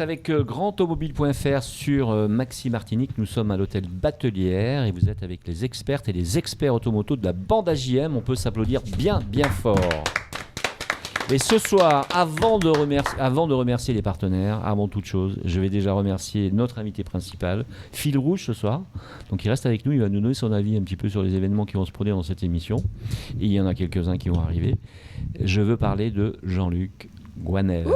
avec grandautomobile.fr sur Maxi Martinique. Nous sommes à l'hôtel Batelière et vous êtes avec les expertes et les experts automoto de la bande AJM. On peut s'applaudir bien, bien fort. Et ce soir, avant de remercier les partenaires, avant toute chose, je vais déjà remercier notre invité principal, Fil Rouge ce soir. Donc il reste avec nous, il va nous donner son avis un petit peu sur les événements qui vont se produire dans cette émission. Et il y en a quelques-uns qui vont arriver. Je veux parler de Jean-Luc Gouanel. Oui.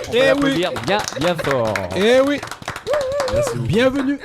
On peut l'applaudir bien, bien fort. Eh oui. Bienvenue.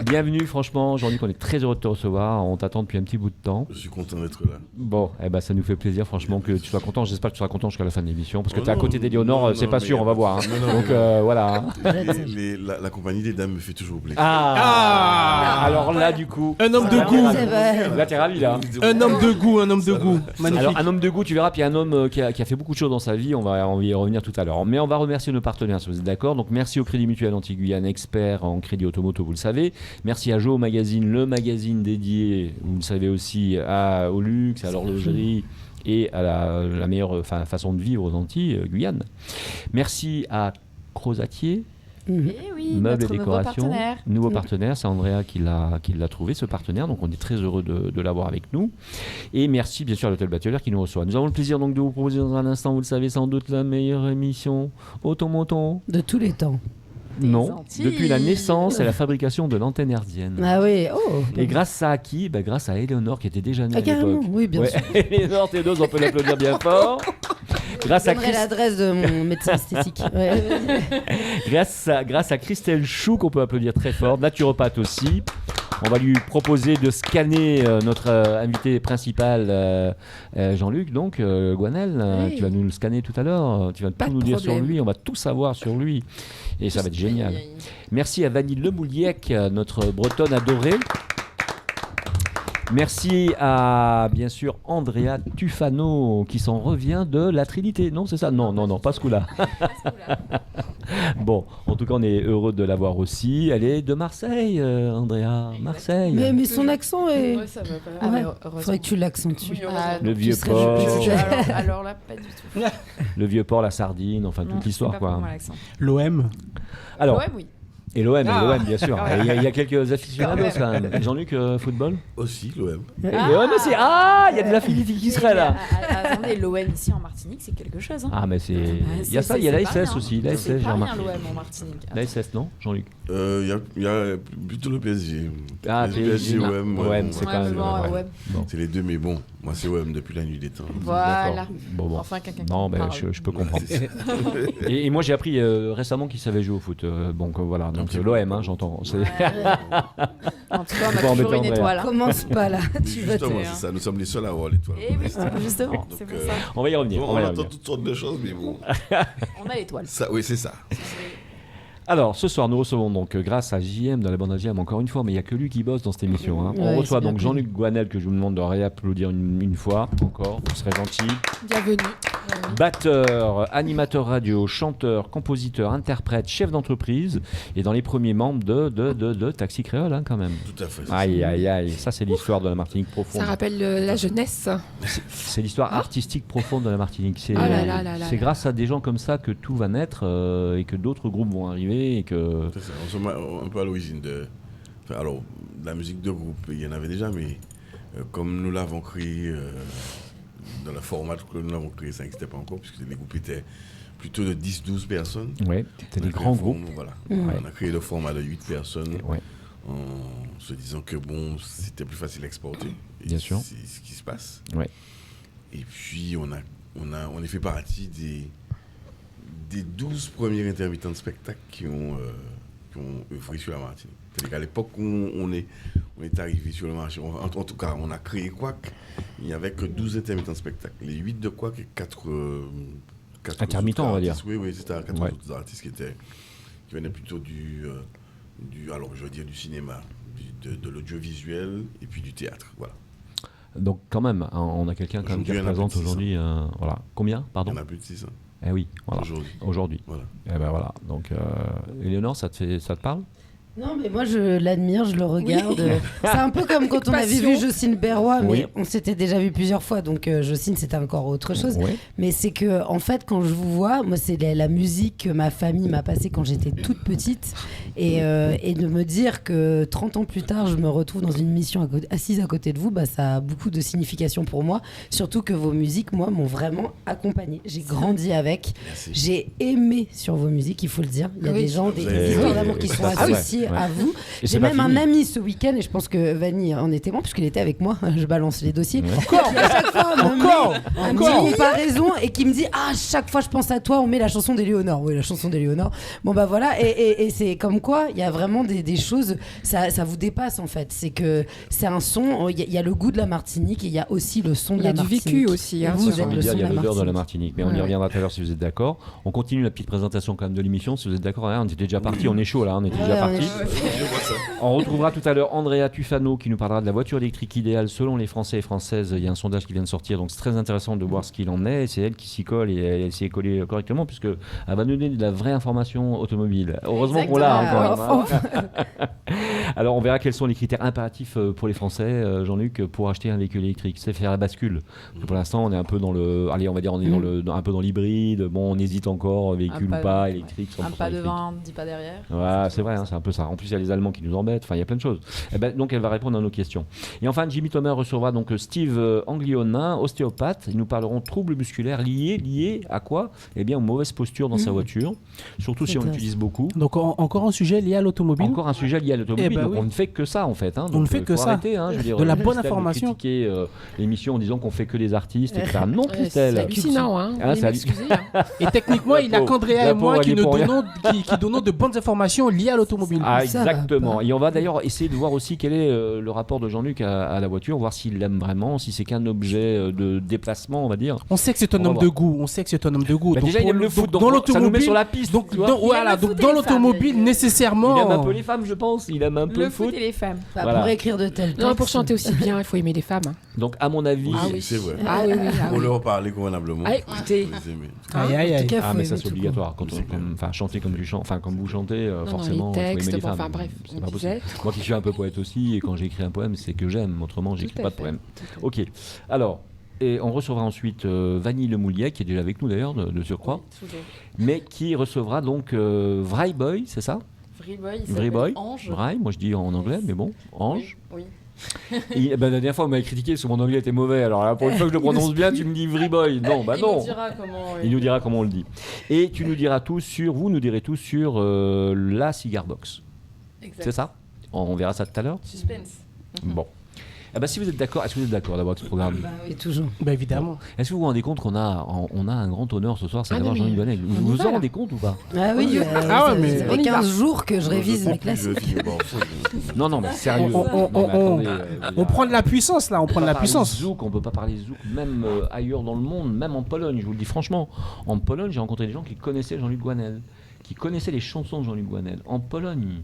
Bienvenue, franchement, Jean-Luc, on est très heureux de te recevoir. On t'attend depuis un petit bout de temps. Je suis content d'être là. Bon, ça nous fait plaisir, franchement, que tu sois content. J'espère que tu seras content jusqu'à la fin de l'émission, parce que tu es à côté d'Éléonore, c'est pas sûr, on va voir. Donc voilà. La compagnie des dames me fait toujours plaisir. Alors là, du coup. Un homme de goût. Là, t'es ravi, là. Un homme de goût. Magnifique. Alors, un homme de goût, tu verras, puis un homme qui a fait beaucoup de choses dans sa vie. On va y revenir tout à l'heure. Mais on va remercier nos partenaires, si vous êtes d'accord. Donc, merci au Crédit Mutuel Anti-Guyane, expert en crédit automoto, vous le savez. Merci à Joe Magazine, le magazine dédié, vous le savez aussi, au luxe, à l'horlogerie et à la meilleure façon de vivre aux Antilles, Guyane. Merci à Crozatier. Meubles et décorations, nouveau partenaire, c'est Andrea qui l'a trouvé, ce partenaire, donc on est très heureux de l'avoir avec nous. Et merci bien sûr à l'hôtel Batelière qui nous reçoit. Nous avons le plaisir donc de vous proposer dans un instant, vous le savez sans doute, la meilleure émission automoto de tous les temps. Non, depuis la naissance et la fabrication de l'antenne hertzienne. Ah oui, Et grâce à qui ? Grâce à Éléonore qui était déjà née à l'époque. Oui, bien sûr. Éléonore Théodose, on peut l'applaudir bien fort. Grâce à l'adresse de mon médecin esthétique. Grâce à Christelle Chou, qu'on peut applaudir très fort, naturopathe aussi. On va lui proposer de scanner notre invité principal, Jean-Luc, donc Gouanel. Tu vas nous le scanner tout à l'heure. Tu vas tout nous dire sur lui. On va tout savoir sur lui. Et ça va être génial. Merci à Vanille Lemouliec, notre bretonne adorée. Merci à, bien sûr, Andrea Tufano, qui s'en revient de la Trinité. Non, c'est ça ? Non, pas ce coup-là. Bon, en tout cas, on est heureux de l'avoir aussi. Elle est de Marseille, Andrea. Marseille. Mais son accent est... Ouais, ça va pas. Faudrait que tu l'accentues. Le vieux port. Alors là, pas du tout. Le vieux port, la sardine, enfin, toute l'histoire, quoi. L'OM. Alors, l'OM, oui. Et l'OM, bien sûr. Il y a quelques aficionados quand même. Jean-Luc, football ? Aussi, l'OM. L'OM aussi. Il y a de l'affinité qui serait là. Attendez, l'OM ici en Martinique, c'est quelque chose. Hein. Mais c'est. Il y a ça, il y a l'ASS aussi. L'ASS, c'est pas rien l'OM en Martinique. L'ASS, non, Jean-Luc ? Il y a plutôt le PSG. PSG, OM. OM, c'est quand même. Bon. C'est les deux, mais bon, moi c'est OM depuis la nuit des temps. Voilà. Bon. Enfin, quelqu'un non, mais je peux comprendre. Et moi, j'ai appris récemment qu'il savait jouer au foot. Donc voilà. Donc l'OM, j'entends. En tout cas, on a toujours une étoile. Commence pas là. Justement, c'est ça. Nous sommes les seuls à avoir l'étoile. Et oui, justement, c'est pour ça. On va y revenir. On entend toutes sortes de choses, mais bon. On a l'étoile. Oui, c'est ça. Alors, ce soir, nous recevons donc, grâce à JM, dans la bande AJM, encore une fois, mais il n'y a que lui qui bosse dans cette émission. On reçoit donc Jean-Luc Gouanel, que je vous demande de réapplaudir une fois, encore, vous serez gentil. Bienvenue. Batteur, animateur radio, chanteur, compositeur, interprète, chef d'entreprise, et dans les premiers membres de Taxi Créole, quand même. Tout à fait. Aïe, ça c'est l'histoire de la Martinique profonde. Ça rappelle la jeunesse. C'est l'histoire artistique profonde de la Martinique. C'est grâce à des gens comme ça que tout va naître et que d'autres groupes vont arriver. Et que... C'est ça, on sommes un peu à l'origine de... Alors, la musique de groupe, il y en avait déjà, mais comme nous l'avons créé dans le format que nous l'avons créé, ça n'existait pas encore, puisque les groupes étaient plutôt de 10-12 personnes. Oui, c'était des grands groupes. Voilà. On a créé le format de 8 personnes en se disant que c'était plus facile à exporter. Et bien sûr. C'est ce qui se passe. Ouais. Et puis, on est fait partie des 12 premiers intermittents de spectacle qui ont œuvré sur la Martinique. C'est-à-dire qu'à l'époque où on est arrivé sur le marché, en tout cas, on a créé Quack, il n'y avait que 12 intermittents de spectacle. Les 8 de Quack et 4 intermittents, on va dire. Oui, c'était 4 autres artistes qui venaient plutôt du cinéma, de l'audiovisuel et puis du théâtre. Voilà. Donc quand même, on a quelqu'un qui représente aujourd'hui... voilà. Combien, pardon ? Il y en a plus de 600. Eh oui, voilà. Aujourd'hui. Voilà. Eh ben voilà. Donc, Éléonore, ça te parle ? Non, mais moi, je l'admire, je le regarde. Oui. C'est un peu comme quand on avait Passion. vu Jocelyne Berroy, mais Oui. on s'était déjà vu plusieurs fois, donc Jocelyne, c'était encore autre chose. Ouais. Mais c'est que, en fait, quand je vous vois, moi, c'est la musique que ma famille m'a passée quand j'étais toute petite. Et de me dire que 30 ans plus tard, je me retrouve dans une mission assise à côté de vous, bah, ça a beaucoup de signification pour moi. Surtout que vos musiques, moi, m'ont vraiment accompagnée. J'ai grandi avec. Merci. J'ai aimé sur vos musiques, il faut le dire. Il y a Oui. des gens, des Oui. histoires d'amour qui Ça, sont c'est vrai. associées Ouais. à vous. Et c'est J'ai pas même un fini. ami ce week-end, et je pense que Vanny en est témoin, puisqu'il était avec moi. Je balance les dossiers. Ouais. Encore Qui, à chaque fois, me Encore met un Encore petit comparaison et qui me dit chaque fois je pense à toi, on met la chanson d'Éléonore. Oui, la chanson d'Éléonore. Bon, bah voilà. Et c'est comme quoi, il y a vraiment des choses, ça vous dépasse en fait. C'est que c'est un son, il y a le goût de la Martinique et il y a aussi le son de Il y a la du Martinique. vécu aussi. Et Hein, vous, J'ai êtes envie le de dire, son il y a de la l'odeur de la Martinique. Martinique, mais on y Ouais. reviendra tout à l'heure si vous êtes d'accord. On continue la petite présentation quand même de l'émission si vous êtes d'accord. Hein, on était déjà parti, on est chaud là, on était déjà Ouais, on est parti. chaud. On retrouvera tout à l'heure Andrea Tufano qui nous parlera de la voiture électrique idéale selon les Français et Françaises. Il y a un sondage qui vient de sortir, donc c'est très intéressant de voir ce qu'il en est. C'est elle qui s'y colle et elle s'y est collée correctement puisque elle va nous donner de la vraie information automobile. Heureusement qu'on l'a Exactement. encore. Hein. Alors on verra quels sont les critères impératifs pour les Français, Jean-Luc, pour acheter un véhicule électrique. C'est faire la bascule. Parce que pour l'instant, on est un peu dans le, allez, on va dire, on est un peu dans l'hybride. Bon, on hésite encore, véhicule Un ou pas- pas, électrique, 100% Un pas électrique. devant, 10 pas derrière. Ouais, c'est vrai, hein, c'est un peu ça. En plus, il y a les Allemands qui nous embêtent. Enfin, il y a plein de choses. Eh ben, donc, elle va répondre à nos questions. Et enfin, Jimmy Thomas recevra donc Steve Anglionin, ostéopathe. Ils nous parleront de troubles musculaires liés à quoi? Eh bien, aux mauvaises postures dans sa voiture. Surtout si on Intéressant. l'utilise beaucoup. Donc encore un sujet lié à l'automobile. Encore un sujet lié à l'automobile. Eh ben donc oui. on ne fait que ça en fait. Hein. On Donc, ne fait que faut ça. arrêter, hein. Je veux dire, De la Christelle bonne information. de critiquer l'émission en disant qu'on fait que des artistes, etc. Non, C'est Christelle. hallucinant, hein. Ah, Veuillez c'est m'excuser, hein. Et techniquement, il y a pauvre- qu'Andrea la et moi pauvre, qui elle y est nous pour rien. donnons de bonnes informations liées à l'automobile. Ah, Ça va exactement. pas. Et on va d'ailleurs essayer de voir aussi quel est le rapport de Jean-Luc à la voiture, voir s'il l'aime vraiment, si c'est qu'un objet de déplacement, on va dire. On sait que c'est un On va homme voir. de goût. On sait que c'est un homme de goût. Bah, Donc déjà, il pour aime le foot, dans donc ça nous met l'automobile. sur la piste. Donc, tu vois. voilà, le donc foot et dans les l'automobile, femmes, nécessairement. Il aime un peu les femmes, je pense. Il aime un peu le Le foot et les femmes. Bah, Voilà. Pour écrire de tels Non, pour textes. chanter aussi bien, il faut aimer les femmes. hein. Donc, à mon avis. Ah oui. C'est vrai. Ah oui, oui. Ah Pour oui. leur parler convenablement. Ah, écoutez. Faut les aimer. Aïe, aïe, En tout aïe. cas, Ah faut mais ça aimer c'est tout, obligatoire quand quoi. enfin chanter comme tu chantes, enfin comme vous chantez, Non, forcément les il faut aimer textes, les bon, femmes. enfin bref, C'est on pas possible. disait. Moi qui suis un peu poète aussi et quand j'écris un poème c'est que j'aime, autrement j'écris Tout à pas de fait, poème. tout à fait. Ok, alors et on recevra ensuite Vanille Lemoulier qui est déjà avec nous d'ailleurs de surcroît, Toujours. mais qui recevra donc Vry Boy, c'est ça? Free Boy, il Vry s'appelle Boy, Ange. Vry, moi je dis en anglais mais bon, Ange. Oui. Et, ben, la dernière fois vous m'avez critiqué parce que mon anglais était mauvais, alors là pour une fois que je le prononce bien tu me dis Vry Boy, non bah Il non. nous dira comment. Il nous dira comment on le dit. Et tu nous diras tout sur, vous nous direz tout sur la cigar box. Exact. C'est ça? On verra ça tout à l'heure. Suspense. Bon. Eh ben, si vous êtes d'accord, est-ce que vous êtes d'accord d'abord avec ce programme? Bah oui, toujours. Bah évidemment. Est-ce que vous vous rendez compte qu'on a, on a un grand honneur ce soir, c'est Ah d'avoir non, Jean-Luc mais Bonnel. on Vous y vous va, en là. rendez compte ou pas? Ah oui, Ah ouais, mais ça on fait y va. 15 jours que je révise mes classiques. Non, non, mais sérieux. On- Non, mais attendez, On prend de la puissance là, on prend de la puissance. Zouk, on peut pas parler zouk, même ailleurs dans le monde, même en Pologne, je vous le dis franchement. En Pologne, j'ai rencontré des gens qui connaissaient Jean-Luc Goinel, qui connaissaient les chansons de Jean-Luc Goinel. En Pologne.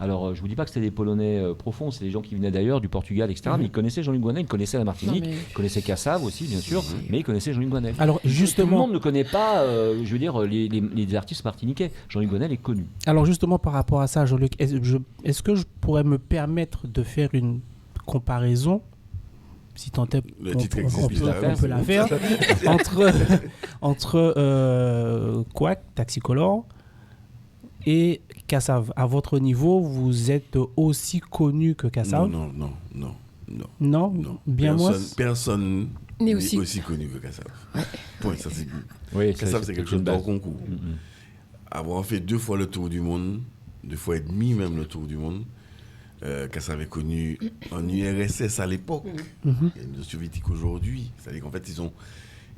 Alors, je vous dis pas que c'était des Polonais profonds, c'est des gens qui venaient d'ailleurs, du Portugal, etc. Mais ils connaissaient Jean-Luc Goinel, ils connaissaient la Martinique, Non, mais- ils connaissaient Cassave aussi, bien sûr, mais ils connaissaient Jean-Luc Goinel. Alors Tout le justement, monde ne connaît pas, je veux dire, les artistes martiniquais. Jean-Luc Goinel est connu. par rapport à ça, Jean-Luc, est-ce que je pourrais me permettre de faire une comparaison, si tant est, Le titre on existe peut- déjà. on peut la faire, entre Quack, Taxicolor et Cassave. À votre niveau, vous êtes aussi connu que Cassave? Non. Non, bien moins. Personne N'est n'est aussi- aussi connu que Kassav. Point, ça c'est Oui, Kassav, c'est quelque chose une d'hors base. concours. Avoir fait 2 fois le tour du monde, 2 fois et demi même le tour du monde, Kassav est connu en URSS à l'époque. Il y a une soviétique aujourd'hui. C'est-à-dire qu'en fait,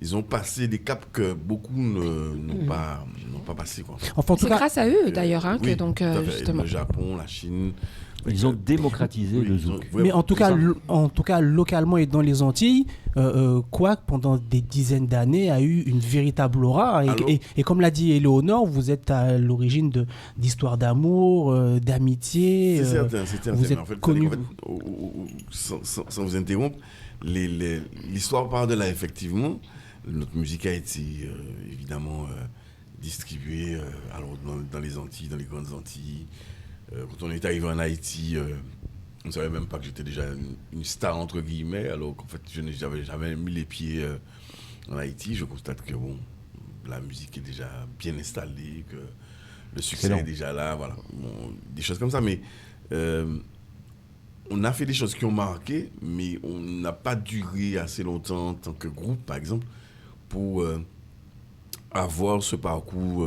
ils ont passé des caps que beaucoup n'ont pas passé. Quoi. Enfin, en tout C'est cas, grâce à eux d'ailleurs, hein, que Oui, donc tout à fait. justement. Le Japon, la Chine. Ils ont démocratisé Oui, le ils ont- zouk. mais en tout cas, ça. localement et dans les Antilles, Quack, pendant des dizaines d'années, a eu une véritable aura. Alors Et comme l'a dit Éléonore, vous êtes à l'origine d'histoires d'amour, d'amitié. C'est certain, c'est certain. vous Mais êtes en fait, connu. sans vous interrompre, l'histoire part de là, effectivement. Notre musique a été évidemment distribuée alors dans les Antilles, dans les grandes Antilles, Quand on est arrivé en Haïti, on ne savait même pas que j'étais déjà une star, entre guillemets, alors qu'en fait, je n'avais jamais mis les pieds en Haïti. Je constate que bon, la musique est déjà bien installée, que le succès est déjà là, voilà. Bon, des choses comme ça, mais on a fait des choses qui ont marqué, mais on n'a pas duré assez longtemps en tant que groupe, par exemple, pour avoir ce parcours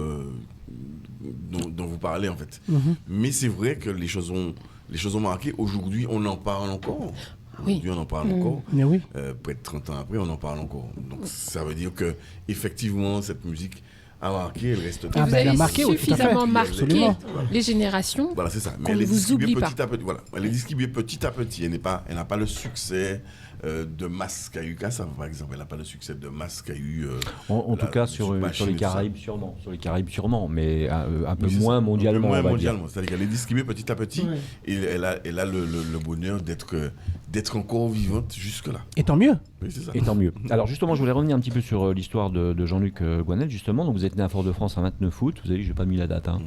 dont vous parlez, en fait. Mais c'est vrai que les choses ont marqué. Aujourd'hui, on en parle encore. Aujourd'hui, on en parle encore. Oui. Près de 30 ans après, on en parle encore. Donc, ça veut dire que effectivement, cette musique a marqué, elle reste vous avez marqué, suffisamment marqué les générations. Voilà, c'est ça. Mais qu'on elle ne est vous distribuée oublie pas. petit à petit. Voilà. Elle est distribuée petit à petit. Elle n'a pas le succès de masse qu'a eu Kassav, par exemple. Elle n'a pas le succès de masse qu'a eu. En tout cas, sur les Caraïbes, sûrement. Sur les Caraïbes, sûrement. Mais un peu moins mondialement. Un peu moins mondialement. C'est-à-dire qu'elle est distribuée petit à petit. Et elle a le bonheur d'être encore vivante jusque-là. Et tant mieux. Oui, c'est ça. Et tant mieux. Alors justement, je voulais revenir un petit peu sur l'histoire de Jean-Luc Goinel, justement. Donc vous êtes né à Fort-de-France un 29 août. Vous avez vu, je n'ai pas mis la date. Hein.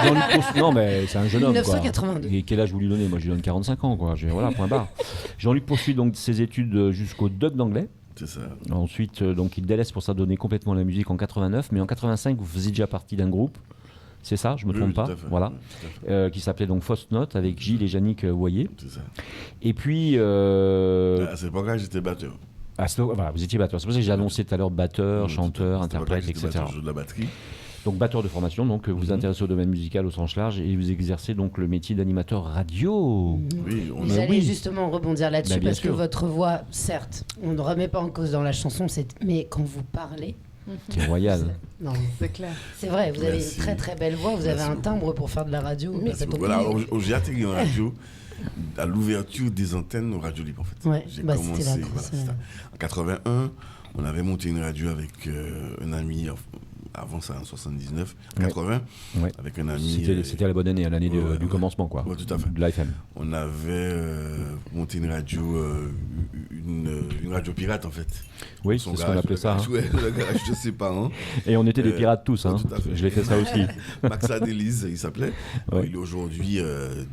Jean-Luc Poursuit, non, mais c'est un jeune homme. 1982. Quoi. Et quel âge vous lui donnez? Moi, je lui donne 45 ans. Quoi. Voilà, point barre. Jean-Luc poursuit donc ses études jusqu'au DUC d'anglais. C'est ça. Ensuite, donc, il délaisse pour s'adonner complètement à la musique en 89. Mais en 85, vous faisiez déjà partie d'un groupe. C'est ça, je ne me trompe pas. Voilà. Qui s'appelait donc Fausse Note avec Gilles et Yannick Voyer. C'est ça. Et puis. À cette époque-là, j'étais batteur. Voilà, vous étiez batteur. C'est pour ça que j'ai annoncé tout à l'heure batteur, chanteur, interprète, etc. Je joue de la batterie. Donc batteur de formation, donc vous vous intéressez au domaine musical au sens large et vous exercez donc le métier d'animateur radio. Oui, J'allais justement rebondir là-dessus parce que sûr. votre voix, certes, on ne remet pas en cause dans la chanson, mais quand vous parlez, Qui est royal. non, C'est clair. c'est vrai, vous avez Merci. une très très belle voix, vous avez un timbre pour faire de la radio. Merci beaucoup. Voilà, alors, j'ai atterri en radio à l'ouverture des antennes aux radios libres, en fait. Ouais, J'ai bah, commencé, c'était la voilà, grosse, c'est ça. En 81, on avait monté une radio avec un ami, avant ça, en 79, 80, Ouais. avec un ami. C'était la bonne année, à l'année du commencement, quoi. Ouais, tout à fait. De l'AFM. On avait monté une radio, une radio pirate, en fait. Oui, Son c'est ce qu'on garage, appelait ça. Hein. Ouais, le garage de ses parents. Et on était des pirates tous. Hein. tout à fait. Je l'ai fait ça aussi. Max Adélise, il s'appelait. Ouais. Il est aujourd'hui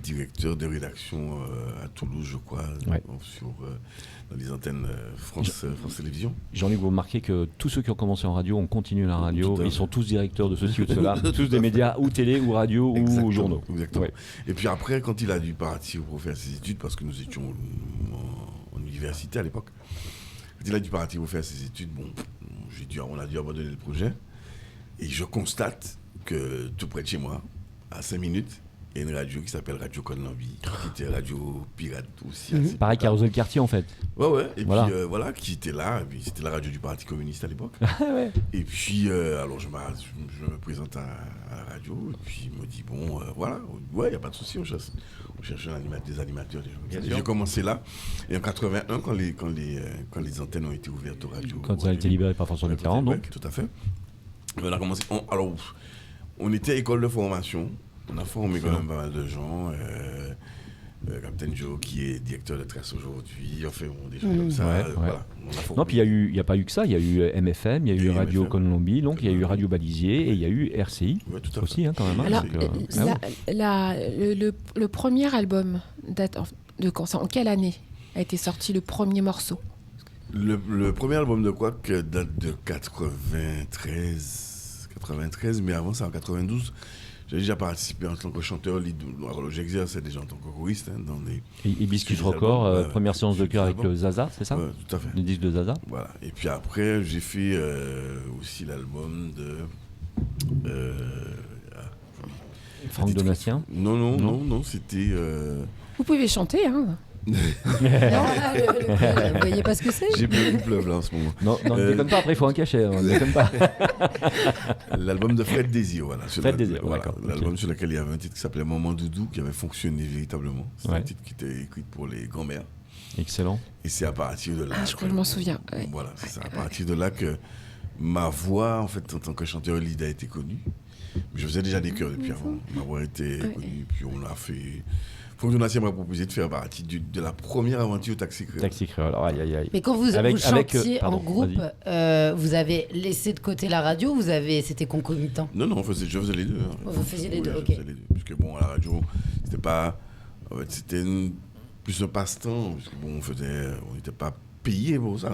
directeur de rédaction à Toulouse, je crois, Ouais. dans les antennes France Télévisions. Jean-Luc, vous remarquez que tous ceux qui ont commencé en radio ont continué la radio. Tout à Ils fait. sont tous directeurs de ceci ou de cela. Tous des médias ou télé ou radio ou journaux. Exactement. Ouais. Et puis après, quand il a dû partir pour faire ses études, parce que nous étions en université à l'époque, quand il a dû partir pour faire ses études, bon, on a dû abandonner le projet. Et je constate que tout près de chez moi, à 5 minutes, il y a une radio qui s'appelle Radio Conlambi, qui était radio pirate aussi. assez Pareil qui arrosait le quartier, en fait. Ouais. Et Voilà. puis voilà, qui était là. Et puis c'était la radio du Parti communiste à l'époque. Et puis alors je me présente à la radio. Et puis il me dit bon, voilà, ouais, il n'y a pas de souci, on cherche des animateurs. J'ai commencé là. Et en 81, quand les antennes ont été ouvertes aux radios. Quand ça a été libéré par François Mitterrand, Ouais, donc. tout à fait. On a commencé. On était école de formation. On a formé quand même pas mal de gens. Captain Joe, qui est directeur de Tresse aujourd'hui, enfin, des choses comme ça. Ouais. Voilà, on a formé. Non, puis il n'y a pas eu que ça. Il y a eu MFM, il y a eu Radio MFM. Colombie, donc il y a eu Radio Balisier et il y a eu RCI Ouais, tout à fait. aussi, hein, quand même. hein. Alors, Donc, le premier album date de quand ça, en quelle année a été sorti le premier morceau? Le premier album de Quack date de 93, mais avant ça, en 92, j'ai déjà participé en tant que chanteur lead. Alors, j'exerçais déjà en tant que choriste dans des. Hibiscus des Record, albums, première séance de des chœur avec albums. Zaza, c'est ça? Ouais, tout à fait. Le disque de Zaza. Voilà. Et puis après, j'ai fait aussi l'album de. Franck Donatien. Non, c'était. Vous pouvez chanter, hein? Vous voyez pas ce que c'est? J'ai bu du pleuve là en ce moment. Non, ne déconne pas, après il faut un cachet. Ne déconne pas. L'album de Fred Désir, voilà. Fred Désir, voilà, d'accord. l'album Ok. sur lequel il y avait un titre qui s'appelait Maman Doudou, qui avait fonctionné véritablement. C'est Ouais. un titre qui était écrit pour les grands-mères. Excellent. Et c'est à partir de là. Je crois que je m'en souviens. Ouais. Voilà, c'est ça. À partir de là que ma voix, en fait, en tant que chanteur lead, a été connue. Mais je faisais déjà des chœurs depuis avant. Ma voix était connue. Puis on a fait Franck Donatien m'a proposé de faire partie de la première aventure Taxi Créole. Taxi Créole. Alors, aïe, aïe, aïe. Mais quand vous chantiez pardon, en groupe, vous avez laissé de côté la radio ou c'était concomitant? Non, je faisais les deux. Hein. Vous faisiez les deux, je ok. faisais les deux. Parce que bon, à la radio, c'était pas... En fait, c'était plus un passe-temps. Parce que bon, on n'était pas payé pour ça.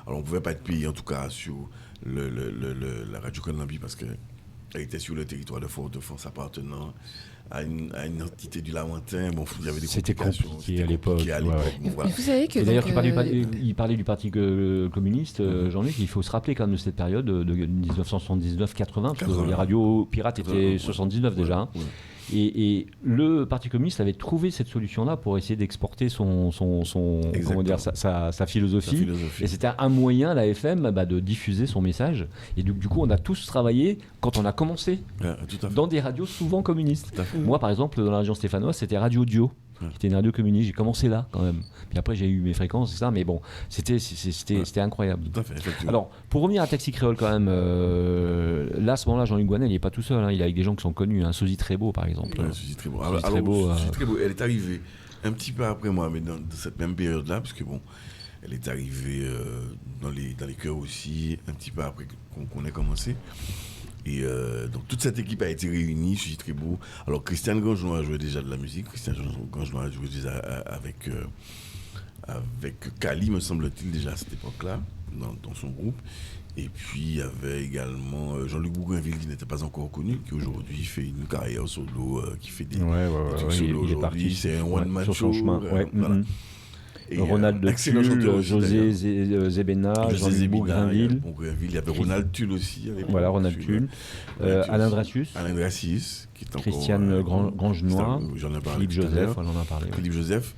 Alors, on pouvait pas être payé, en tout cas, sur la radio Conambi, parce qu'elle était sur le territoire de Fort-de-France appartenant à une entité du Lamentin. Bon, il y avait des C'était complications. compliqué à l'époque. Ouais. Mais Bon, voilà. vous savez que. Et d'ailleurs, donc, il parlait du Parti communiste, Jean-Luc. Il faut se rappeler quand même de cette période de 1979-80, parce que les radios pirates étaient 79 déjà. Hein. Ouais. Et le Parti communiste avait trouvé cette solution-là pour essayer d'exporter comment dire, sa philosophie. Et c'était un moyen, la FM, de diffuser son message. Et du coup, on a tous travaillé, quand on a commencé, Tout à fait. dans des radios souvent communistes. Tout à fait. Moi, par exemple, dans la région stéphanoise, c'était Radio Dio, qui était une radio communiste. J'ai commencé là, quand même. Puis après, j'ai eu mes fréquences, etc. Mais bon, c'était incroyable. Tout à fait, effectivement. Alors, pour revenir à Taxi Créole, quand même, là, à ce moment-là, Jean-Luc Guanel, il n'est pas tout seul. Hein. Il est avec des gens qui sont connus. Hein. Sosie Trébeau, par exemple. Ouais, Suzy Trébeau. Suzy Trébeau, Suzy Trébeau, elle est arrivée un petit peu après moi, mais dans cette même période-là, parce que bon, elle est arrivée dans les chœurs aussi, un petit peu après qu'on ait commencé. Et donc toute cette équipe a été réunie, Suzy Trébeau. Alors Christiane Grangenois jouait déjà de la musique. Christiane Grangenois jouait déjà avec Kali, me semble-t-il, déjà à cette époque-là, dans son groupe. Et puis il y avait également Jean-Luc Bougainville, qui n'était pas encore connu, qui aujourd'hui fait une carrière solo, qui fait des trucs solo il est aujourd'hui. parti C'est un one-man sur son show. chemin. Voilà. Et, Ronald excellent Tulle, chanteur aussi, José Zébena, José Jean-Luc Zébina, Bougainville. il y avait Ronald Tulle aussi à l'époque. Voilà, Ronald Tulle. Alain Dracius. Alain Dracius, qui est encore... Christiane Grangenois. J'en ai parlé Philippe tout à l'heure. Joseph, on en a parlé. Ouais. Philippe Joseph.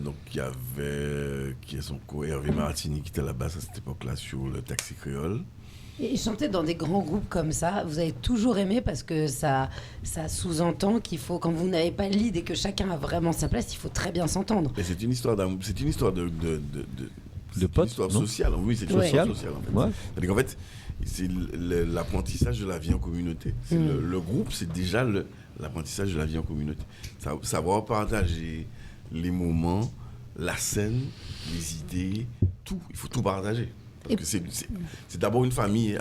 Donc il y avait qui est son Hervé Martini, qui était à la base à cette époque-là sur le Taxi Créole. Et chanter dans des grands groupes comme ça, vous avez toujours aimé parce que ça sous-entend qu'il faut, quand vous n'avez pas l'idée que chacun a vraiment sa place, il faut très bien s'entendre. Et c'est une histoire d'amour, c'est une histoire de potes, une histoire non sociale. Oui, c'est une histoire sociale en fait. Ouais. C'est-à-dire qu'en fait, c'est l'apprentissage de la vie en communauté. C'est le groupe, c'est déjà l'apprentissage de la vie en communauté. Savoir partager les moments, la scène, les idées, tout. Il faut tout partager. Parce que c'est d'abord une famille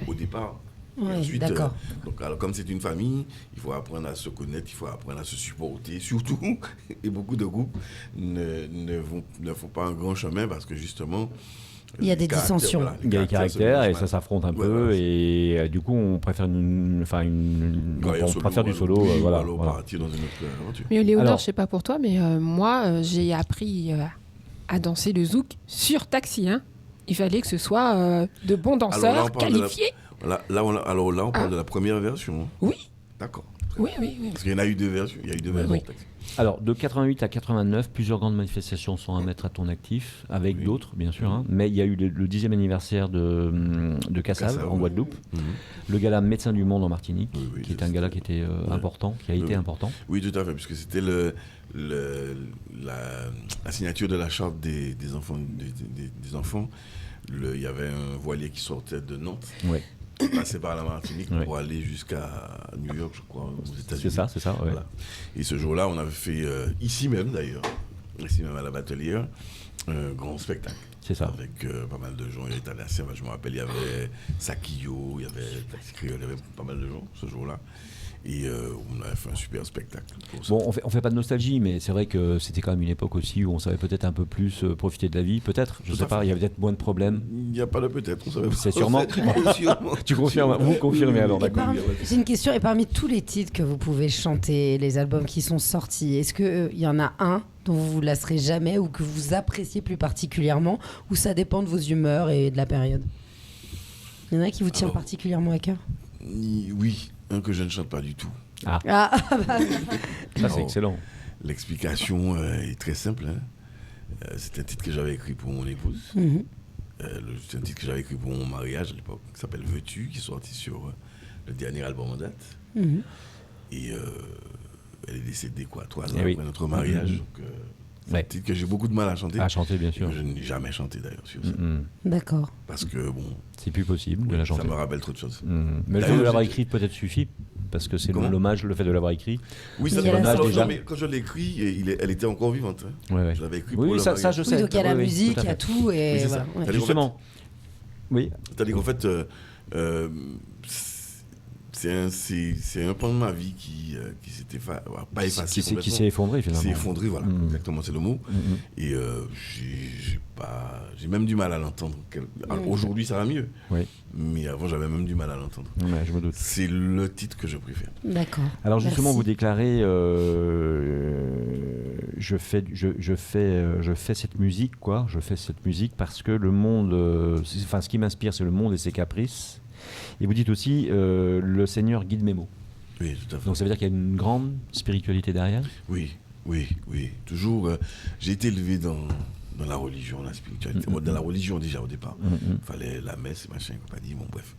au départ. Oui, ensuite, d'accord. Donc, alors, comme c'est une famille, il faut apprendre à se connaître, il faut apprendre à se supporter, surtout. Et beaucoup de groupes ne font pas un grand chemin parce que justement... Il y a des dissensions. Voilà, Il y a des caractères et ça s'affronte un peu. Et du coup, on préfère on préfère du solo. Voilà. Partir dans une autre aventure. Mais Léonard, Alors- je sais pas pour toi, mais moi, j'ai appris à danser le zouk sur taxi. Hein. Il fallait que ce soit de bons danseurs, on parle de qualifiés. Là, on parle de la première version. Oui. D'accord. Oui. Parce qu'il y en a eu deux versions. Il y a eu deux versions. Oui. de Taxi. Alors, de 88 à 89, plusieurs grandes manifestations sont à mettre à ton actif, avec d'autres, bien sûr. Hein. Mais il y a eu le 10e anniversaire de Cassav, en Guadeloupe. Le gala Médecins du Monde en Martinique, Oui, qui est un gala qui était important, qui a été important. Oui, tout à fait, puisque c'était la signature de la charte des enfants. Des enfants. Il y avait un voilier qui sortait de Nantes, Ouais. qui passait par la Martinique Ouais. pour aller jusqu'à New York, je crois, aux États-Unis. C'est ça, ouais. Voilà. Et ce jour-là, on avait fait, ici même d'ailleurs, ici même à la Batelière, un grand spectacle. C'est ça. Avec pas mal de gens. Il y avait Thalassia, je me rappelle, il y avait Sakio, il y avait Taxi Créole, il y avait pas mal de gens ce jour-là. Et on a fait un super spectacle. Bon, on fait pas de nostalgie, mais c'est vrai que c'était quand même une époque aussi où on savait peut-être un peu plus profiter de la vie, peut-être, je sais pas, il y avait peut-être moins de problèmes. Il n'y a pas de peut-être, on savait pas. C'est sûrement. Tu confirmes, vous confirmez alors, Et d'accord. j'ai une question, et parmi tous les titres que vous pouvez chanter, les albums qui sont sortis, est-ce qu'il y en a un dont vous vous lasserez jamais ou que vous appréciez plus particulièrement, ou ça dépend de vos humeurs et de la période? Il y en a qui vous tient particulièrement à cœur? Oui, un que je ne chante pas du tout. Ah, Ça, c'est Alors, excellent. L'explication est très simple. Hein. C'est un titre que j'avais écrit pour mon épouse. Mhm. C'est un titre que j'avais écrit pour mon mariage à l'époque, qui s'appelle Veux-tu, qui est sorti sur le dernier album en date. Mhm. Et elle est décédée 3 ans Eh oui. après notre mariage. Donc, c'est un titre que j'ai beaucoup de mal à chanter. À chanter, bien Et sûr. que je n'ai jamais chanté d'ailleurs sur ça. D'accord. Parce que bon, C'est plus possible de la chanter. ça me rappelle trop de choses. Mais le fait de l'avoir écrite peut-être suffit. parce que c'est Comment l'hommage, le fait de l'avoir écrit. Oui, Il ça y a la alors, sortie. non, mais quand je l'ai écrit, elle était encore vivante. Hein. Ouais, ouais. Je l'avais écrit Oui, pour le ça mariage. je Oui, sais. donc il y a la Oui, oui, musique, tout à il y a fait. tout. Et Oui, c'est voilà. ça. Ouais. C'est-à-dire Justement. Oui. C'est-à-dire qu'en fait, c'est un pan de ma vie qui s'était pas effacé. Qui s'est effondré finalement. C'est effondré, voilà. Exactement, c'est le mot. Et j'ai même du mal à l'entendre. Alors, aujourd'hui, ça va mieux. Oui. Mais avant, j'avais même du mal à l'entendre. Ouais, je me doute. C'est le titre que je préfère. D'accord. Alors justement, Merci. vous déclarez, je fais cette musique, quoi. Je fais cette musique parce que le monde, ce qui m'inspire, c'est le monde et ses caprices. Et vous dites aussi, le Seigneur guide mes mots. Oui, tout à fait. Donc ça veut dire qu'il y a une grande spiritualité derrière. Oui. Toujours, j'ai été élevé dans la religion, la spiritualité. Dans la religion déjà au départ. Il fallait la messe, machin et compagnie. Bon, bref.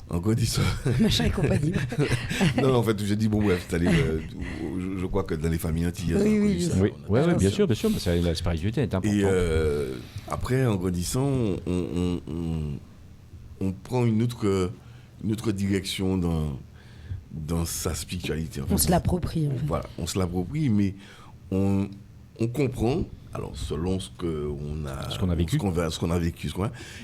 Encore dit ça. Machin et compagnie. Non, en fait, j'ai dit, bon, bref, c'est-à-dire, je crois que dans les familles antillaises, Oui, on a oui, connu ça. Oui, On a- ouais, bien sûr. Mais la spiritualité est importante. Et après, en grandissant, on prend une autre direction dans sa spiritualité. En fait. On se l'approprie. En fait. Voilà, on se l'approprie, mais on comprend, alors selon ce qu'on a, Ce qu'on a vécu. ce qu'on a vécu,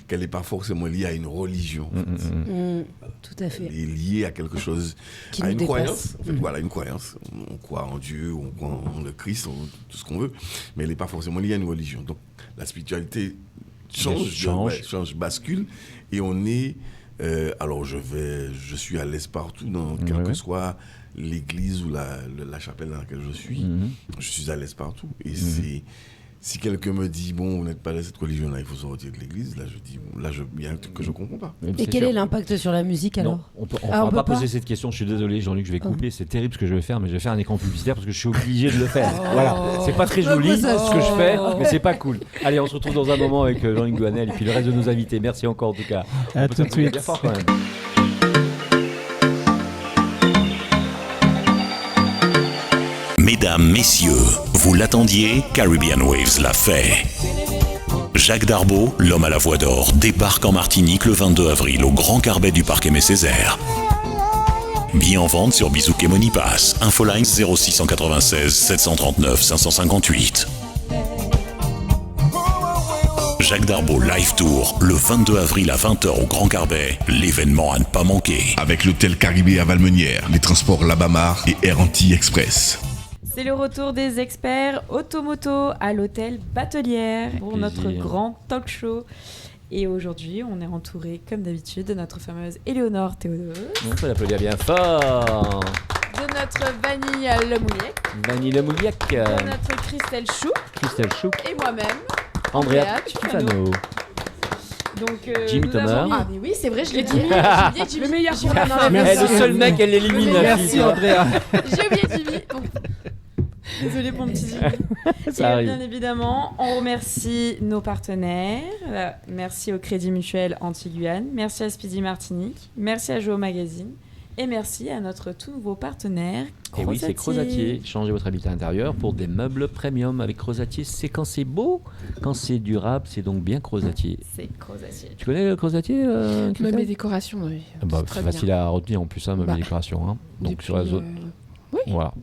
qu'elle n'est pas forcément liée à une religion. En fait. Tout à fait. Elle est liée à quelque chose, Qui à nous une dépasse. croyance. En fait, voilà, une croyance. On croit en Dieu, on croit en le Christ, tout ce qu'on veut, mais elle n'est pas forcément liée à une religion. Donc la spiritualité change, bascule, et on est. Alors je suis à l'aise partout, dans quelle que soit l'église ou la chapelle dans laquelle je suis. Je suis à l'aise partout. Et si quelqu'un me dit, bon, vous n'êtes pas de cette religion-là, il faut sortir de l'église, là je dis, bon, là il y a un truc que je ne comprends pas. Et quel est l'impact sur la musique alors? Non, on ne Ah, on va pas peut pas poser cette question. Je suis désolé, Jean-Luc, je vais couper. C'est terrible ce que je vais faire, mais je vais faire un écran publicitaire parce que je suis obligé de le faire. Voilà, c'est pas très joli ce que je fais, mais c'est pas cool. Allez, on se retrouve dans un moment avec Jean-Luc Douanel et puis le reste de nos invités. Merci encore en tout cas. À tout de suite. Bien fort quand même. Mesdames, messieurs, vous l'attendiez, Caribbean Waves l'a fait. Jacques Darbo, l'homme à la voix d'or, débarque en Martinique le 22 avril au Grand Carbet du Parc Aimé Césaire. Billets en vente sur Bizouk et Monipass. Infoline 0696 739 558. Jacques Darbo Live Tour, le 22 avril à 20h au Grand Carbet. L'événement à ne pas manquer. Avec l'hôtel Caribé à Valmenière, les transports Labamar et Air Antilles Express. C'est le retour des experts automoto à l'hôtel Batelière pour plaisir. notre grand talk show. Et aujourd'hui, on est entouré, comme d'habitude, de notre fameuse Éléonore Théodose, On peut l'applaudir bien fort. de notre Vanille Lemouliec, Vanille Lemouliac, de notre Christelle Chou Christelle Chou, et moi-même. Andrea Andrea Tufano. Donc, Jimmy nous Thomas. avons mis- Ah, mais oui, c'est vrai, je l'ai dit. J'ai oublié Jimmy, le meilleur Jimmy. programme dans la Elle est version. le seul mec, elle l'élimine la fille. tu vois. J'ai oublié Jimmy. Bon. Désolée pour mon petit Jimmy. Ça Et arrive. bien évidemment, on remercie nos partenaires. Merci au Crédit Mutuel Antilles-Guyane. Merci à Speedy Martinique. Merci à Joe Magazine. Et merci à notre tout nouveau partenaire, Et oui, c'est Crozatier. Changez votre habitat intérieur pour des meubles premium avec Crozatier. C'est quand c'est beau, quand c'est durable, c'est donc bien Crozatier. C'est Crozatier. Tu connais le Crozatier Même Christelle les décorations, oui. Bah, C'est très c'est facile à retenir en plus, hein, même Bah. les décorations. Hein. Donc Depuis, sur la zone. Voilà.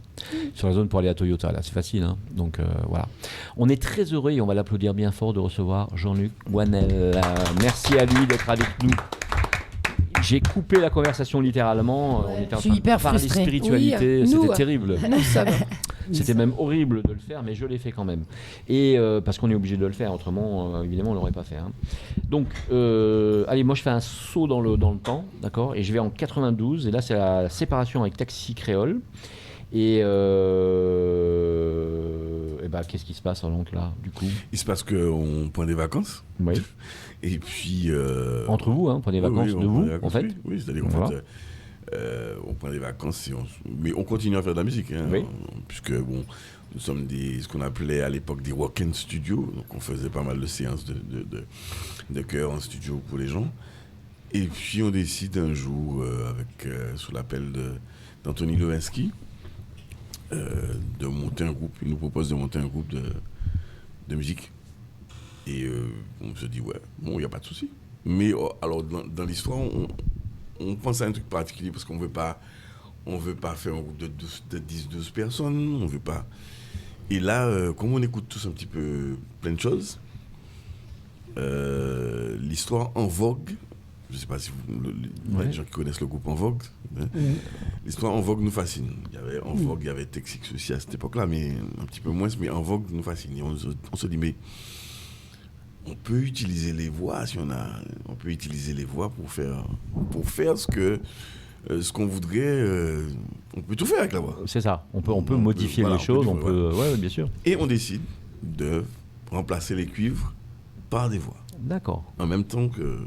Sur la zone pour aller à Toyota, là, c'est facile. Hein. Donc voilà. On est très heureux et on va l'applaudir bien fort de recevoir Jean-Luc Douanel. Merci à lui d'être avec nous. J'ai coupé la conversation littéralement. On était en je suis train de hyper parler frustrée. spiritualité. Oui, nous, C'était terrible. Nous sommes. C'était même horrible de le faire, mais je l'ai fait quand même. Et parce qu'on est obligé de le faire, autrement, évidemment, on l'aurait pas fait. Hein. Donc, allez, moi je fais un saut dans le temps, d'accord, et je vais en 92. Et là, c'est la séparation avec Taxi Créole. Et bah, qu'est-ce qui se passe donc là, du coup? Il se passe qu'on prend des vacances, Oui. et puis... Entre vous, hein, prenez des vacances oui, de on vous, prend des vacances, en fait. Oui, oui, c'est-à-dire qu'en Voilà. fait, on prend des vacances, mais on continue à faire de la musique, hein, Oui. puisque bon, nous sommes ce qu'on appelait à l'époque des walk-in studios, donc on faisait pas mal de séances de chœur en studio pour les gens. Et puis on décide un jour, sous l'appel d'Anthony Lewinsky, de monter un groupe. Il nous propose de monter un groupe de musique. Et on se dit, ouais, bon, il n'y a pas de souci. Mais alors, dans l'histoire, on pense à un truc particulier parce qu'on ne veut pas On veut pas faire un groupe de 10-12 personnes, on veut pas. Et là, comme on écoute tous un petit peu plein de choses, l'histoire En Vogue, je ne sais pas si il y a des gens qui connaissent le groupe En Vogue, hein. L'histoire En Vogue nous fascine. Il y avait En Vogue, il y avait Texix aussi à cette époque-là, mais un petit peu moins, mais En Vogue nous fascine. Et on se dit, mais on peut utiliser les voix, on peut utiliser les voix pour faire ce qu'on voudrait, on peut tout faire avec la voix. C'est ça. On peut modifier les choses. Ouais, bien sûr. Et on décide de remplacer les cuivres par des voix. D'accord. En même temps que...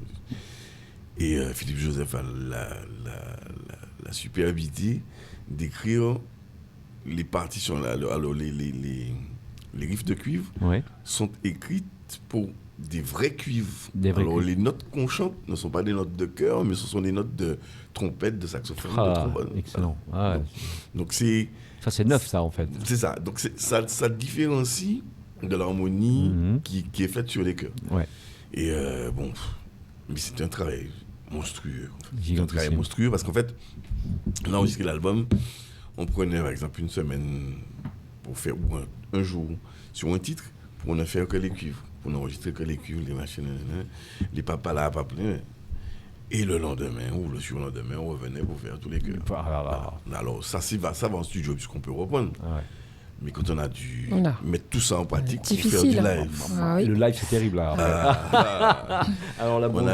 Et Philippe Joseph a la superbité d'écrire les partitions. Alors, les riffs de cuivre sont écrites pour des vrais cuivres. Alors, les notes qu'on chante ne sont pas des notes de chœur, mais ce sont des notes de trompette, de saxophone, de trombone. Excellent. Ah, donc c'est... Ça, c'est neuf, ça, en fait. C'est ça. Donc, ça différencie de l'harmonie qui est faite sur les chœurs. Ouais. Et bon, mais c'est un travail monstrueux. C'est un travail monstrueux parce qu'en fait, on a enregistré l'album, on prenait par exemple une semaine pour faire, ou un jour, sur un titre, pour ne faire que les cuivres, pour n'enregistrer que les cuivres, les machines, les papas là, et le lendemain, ou le surlendemain, on revenait pour faire tous les chœurs. Voilà. Alors ça va en studio puisqu'on peut reprendre. Ouais. Mais quand on a dû mettre tout ça en pratique pour faire du live. Ah, oui. Le live, c'est terrible. Alors là, on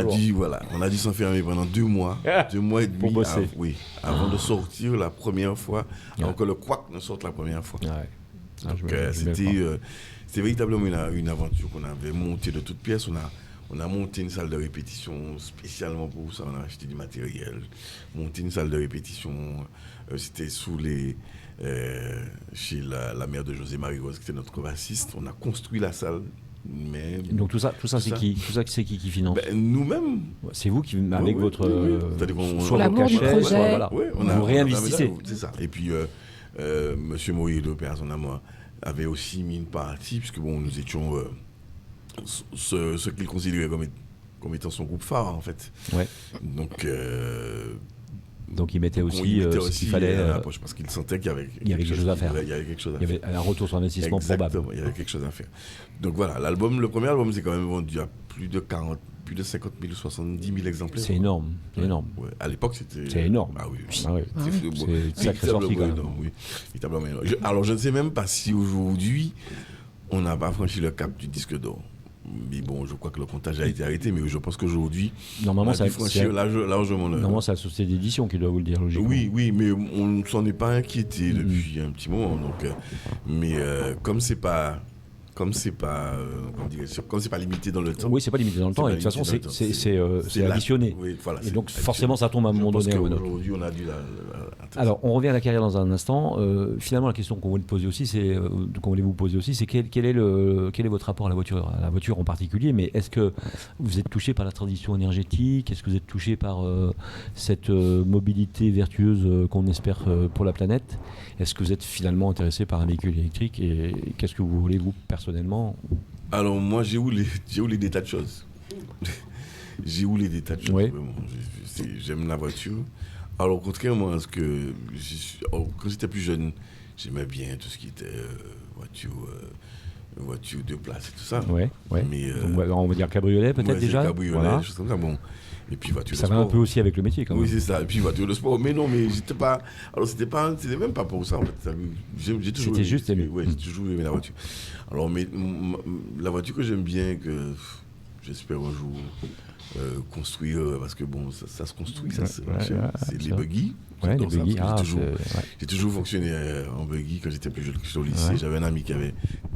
a dû s'enfermer pendant 2 mois. 2 mois et demi. Pour bosser. Avant de sortir la première fois. Alors que le couac ne sorte la première fois. Ouais. Donc c'était véritablement une aventure qu'on avait montée de toutes pièces. On a monté une salle de répétition spécialement pour ça. On a acheté du matériel. Monté une salle de répétition. C'était chez la mère de José Marie-Rose, qui était notre bassiste. On a construit la salle. Mais donc tout ça c'est qui finance? Nous-mêmes. C'est vous qui, avec votre soit vos cachets, soit vous réinvestissez. C'est ça. Et puis Monsieur Moïse Lopez, son amant, avait aussi mis une partie, puisque nous étions ce qu'il considérait comme étant son groupe phare, en fait. Ouais. Donc il mettait aussi ce qu'il fallait à la poche, parce qu'il sentait qu'il y avait quelque chose à faire. Il y avait quelque chose à faire. Il y avait un retour sur investissement probable. Il y avait quelque chose à faire. Donc voilà, le premier album, c'est quand même vendu à plus de 50 000 ou 70 000 exemplaires. C'est énorme. Ouais. À l'époque, c'était... C'est énorme. Ah oui. C'est sacré sorti quand même. Oui. Alors je ne sais même pas si aujourd'hui, on n'a pas franchi le cap du disque d'or. Mais bon, je crois que le comptage a été arrêté, mais je pense qu'aujourd'hui, normalement, ça franchir largement. Normalement, c'est la société d'édition qui doit vous le dire, logiquement. Oui, mais on ne s'en est pas inquiété depuis un petit moment. Donc, mais comme c'est pas limité dans le temps. Oui, c'est pas limité dans le temps. Et de toute façon, c'est additionné. Oui, voilà, et donc, forcément, ça tombe à un moment donné. Aujourd'hui, on a dû Alors, on revient à la carrière dans un instant. Finalement, la question qu'on voulait vous poser aussi, c'est quel est votre rapport à la voiture en particulier. Mais est-ce que vous êtes touché par la transition énergétique? Est-ce que vous êtes touché par cette mobilité vertueuse qu'on espère pour la planète? Est-ce que vous êtes finalement intéressé par un véhicule électrique? Et qu'est-ce que vous voulez, vous, personnellement? Alors, moi, j'ai roulé des tas de choses. Ouais. Vraiment. J'aime la voiture. Alors, contrairement à ce que... quand j'étais plus jeune, j'aimais bien tout ce qui était voiture de place et tout ça. Ouais. Mais, on va dire cabriolet, peut-être déjà. Cabriolet, des choses comme ça. Bon. Et puis voiture ça de sport. va un peu aussi avec le métier, quand même. Oui, c'est ça. Et puis voiture de sport. Mais non, mais j'étais pas... Alors, c'était même pas pour ça, en fait. J'ai toujours c'était juste aimé. Oui, j'ai toujours aimé la voiture. Alors, mais la voiture que j'aime bien, que j'espère un jour construire, parce que bon, ça se construit, c'est les buggy. Ouais, les buggy. J'ai toujours fonctionné en buggy quand j'étais plus jeune, au lycée. Ouais. J'avais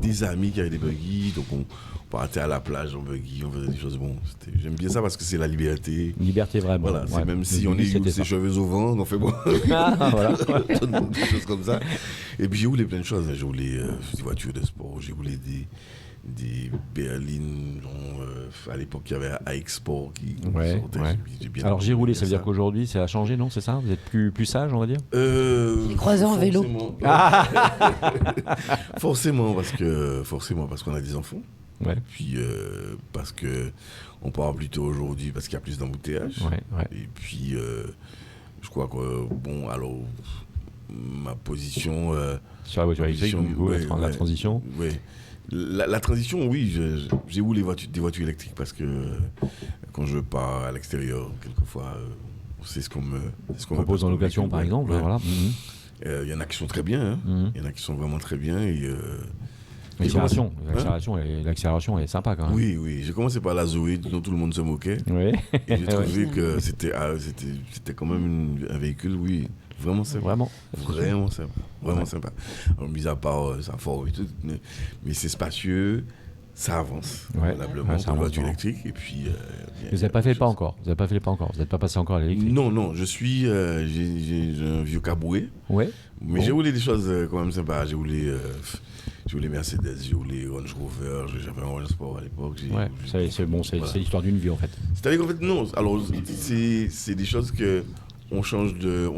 des amis qui avaient des buggy, donc on partait à la plage en buggy, on faisait des choses. Bon, j'aime bien ça parce que c'est la liberté. Liberté, vraiment. Voilà, c'est même si on est ses cheveux au vent, on fait bon. Des choses comme ça. Et puis j'ai roulé plein de choses. J'ai roulé des voitures de sport, j'ai roulé des berlines, à l'époque il y avait iExport qui sortait. Alors j'ai roulé, ça veut dire qu'aujourd'hui ça a changé, non? C'est ça? Vous êtes plus sage, on va dire? J'ai croisé en vélo. Forcément, parce qu'on a des enfants. Ouais. Puis parce que on parle plutôt aujourd'hui parce qu'il y a plus d'embouteillages. Ouais. Et puis Je crois que, bon, alors, ma position... Sur la voiture électrique, du coup, la transition. Oui. La transition, oui, j'ai roulé des voitures électriques parce que quand je pars à l'extérieur, quelquefois, c'est ce qu'on me propose en location, par exemple. Ouais. Voilà. Il y en a qui sont très bien, hein. Il y en a qui sont vraiment très bien. L'accélération est sympa quand même. Oui, j'ai commencé par la Zoé, dont tout le monde se moquait. Oui. Et j'ai trouvé que c'était quand même un véhicule, oui, vraiment sympa. Vraiment sympa. Alors, mis à part sa forme et tout, mais c'est spacieux, ça avance, valablement, pour une voiture électrique. Et puis, vous n'avez pas fait le pas encore. Vous n'êtes pas passé encore à l'électrique. Non, je suis, j'ai un vieux caboué. Ouais. Mais j'ai roulé des choses quand même sympas. J'ai roulé Mercedes, j'ai roulé Range Rover, j'avais un Range Sport à l'époque. C'est l'histoire d'une vie en fait. C'est-à-dire qu'en fait, non. Alors, c'est des choses que on change de